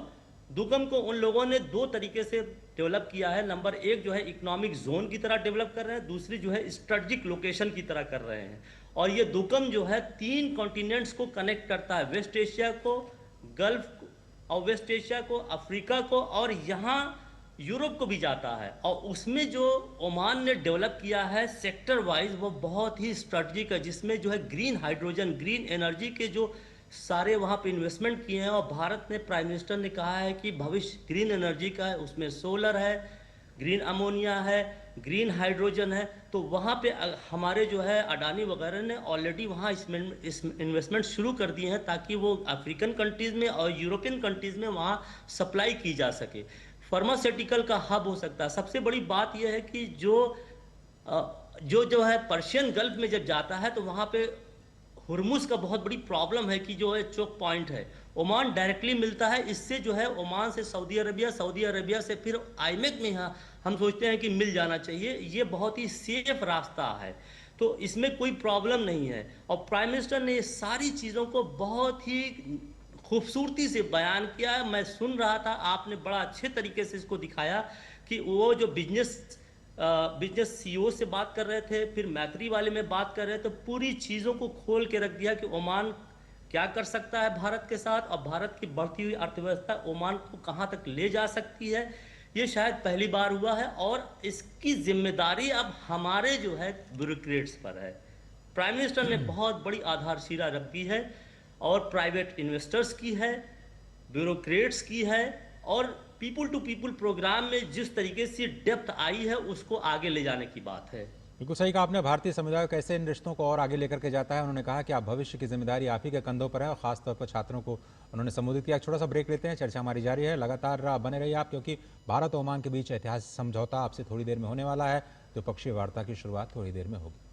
दुकम को उन लोगों ने दो तरीके से डेवलप किया है। नंबर एक जो है इकोनॉमिक जोन की तरह डेवलप कर रहे हैं, दूसरी जो है स्ट्रेटजिक लोकेशन की तरह कर रहे हैं। और ये दुकम जो है 3 कॉन्टिनेंट्स को कनेक्ट करता है, वेस्ट एशिया को, गल्फ को, और वेस्ट एशिया को, अफ्रीका को, और यहाँ यूरोप को भी जाता है। और उसमें जो ओमान ने डेवलप किया है सेक्टर वाइज वो बहुत ही स्ट्रेटजिक है, जिसमें जो है ग्रीन हाइड्रोजन, ग्रीन एनर्जी के जो सारे वहाँ पे इन्वेस्टमेंट किए हैं। और भारत ने, प्राइम मिनिस्टर ने कहा है कि भविष्य ग्रीन एनर्जी का है, उसमें सोलर है, ग्रीन अमोनिया है, ग्रीन हाइड्रोजन है। तो वहाँ पे हमारे जो है अडानी वगैरह ने ऑलरेडी वहाँ इन्वेस्टमेंट शुरू कर दिए हैं, ताकि वो अफ्रीकन कंट्रीज़ में और यूरोपियन कंट्रीज़ में वहाँ सप्लाई की जा सके। फार्मास्यूटिकल का हब हो सकता है। सबसे बड़ी बात यह है कि जो है पर्शियन गल्फ में जब जाता है तो वहाँ पे हुर्मुज का बहुत बड़ी प्रॉब्लम है कि जो है चोक पॉइंट है, ओमान डायरेक्टली मिलता है। इससे जो है ओमान से सऊदी अरबिया, सऊदी अरबिया से फिर आईमेक में हम सोचते हैं कि मिल जाना चाहिए। ये बहुत ही सेफ रास्ता है, तो इसमें कोई प्रॉब्लम नहीं है। और प्राइम मिनिस्टर ने ये सारी चीज़ों को बहुत ही खूबसूरती से बयान किया है। मैं सुन रहा था, आपने बड़ा अच्छे तरीके से इसको दिखाया कि वो जो बिजनेस सीईओ से बात कर रहे थे, फिर मैत्री वाले में बात कर रहे थे, तो पूरी चीज़ों को खोल के रख दिया कि ओमान क्या कर सकता है भारत के साथ, और भारत की बढ़ती हुई अर्थव्यवस्था ओमान को कहाँ तक ले जा सकती है। ये शायद पहली बार हुआ है, और इसकी जिम्मेदारी अब हमारे जो है ब्यूरोक्रेट्स पर है। प्राइम मिनिस्टर ने बहुत बड़ी आधारशिला रखी है, और प्राइवेट इन्वेस्टर्स की है, ब्यूरोक्रेट्स की है, और पीपल टू पीपल प्रोग्राम में जिस तरीके से डेप्थ आई है उसको आगे ले जाने की बात है। बिल्कुल सही कहा आपने। भारतीय समुदाय कैसे इन रिश्तों को और आगे लेकर के जाता है, उन्होंने कहा कि आप भविष्य की जिम्मेदारी आप ही के कंधों पर है, और खासतौर पर छात्रों को उन्होंने संबोधित किया। छोटा सा ब्रेक लेते हैं, चर्चा हमारी जारी है, लगातार बने रहिए आप, क्योंकि भारत और ओमान के बीच ऐतिहासिक समझौता आपसे थोड़ी देर में होने वाला है। द्विपक्षीय वार्ता की शुरुआत थोड़ी देर में होगी।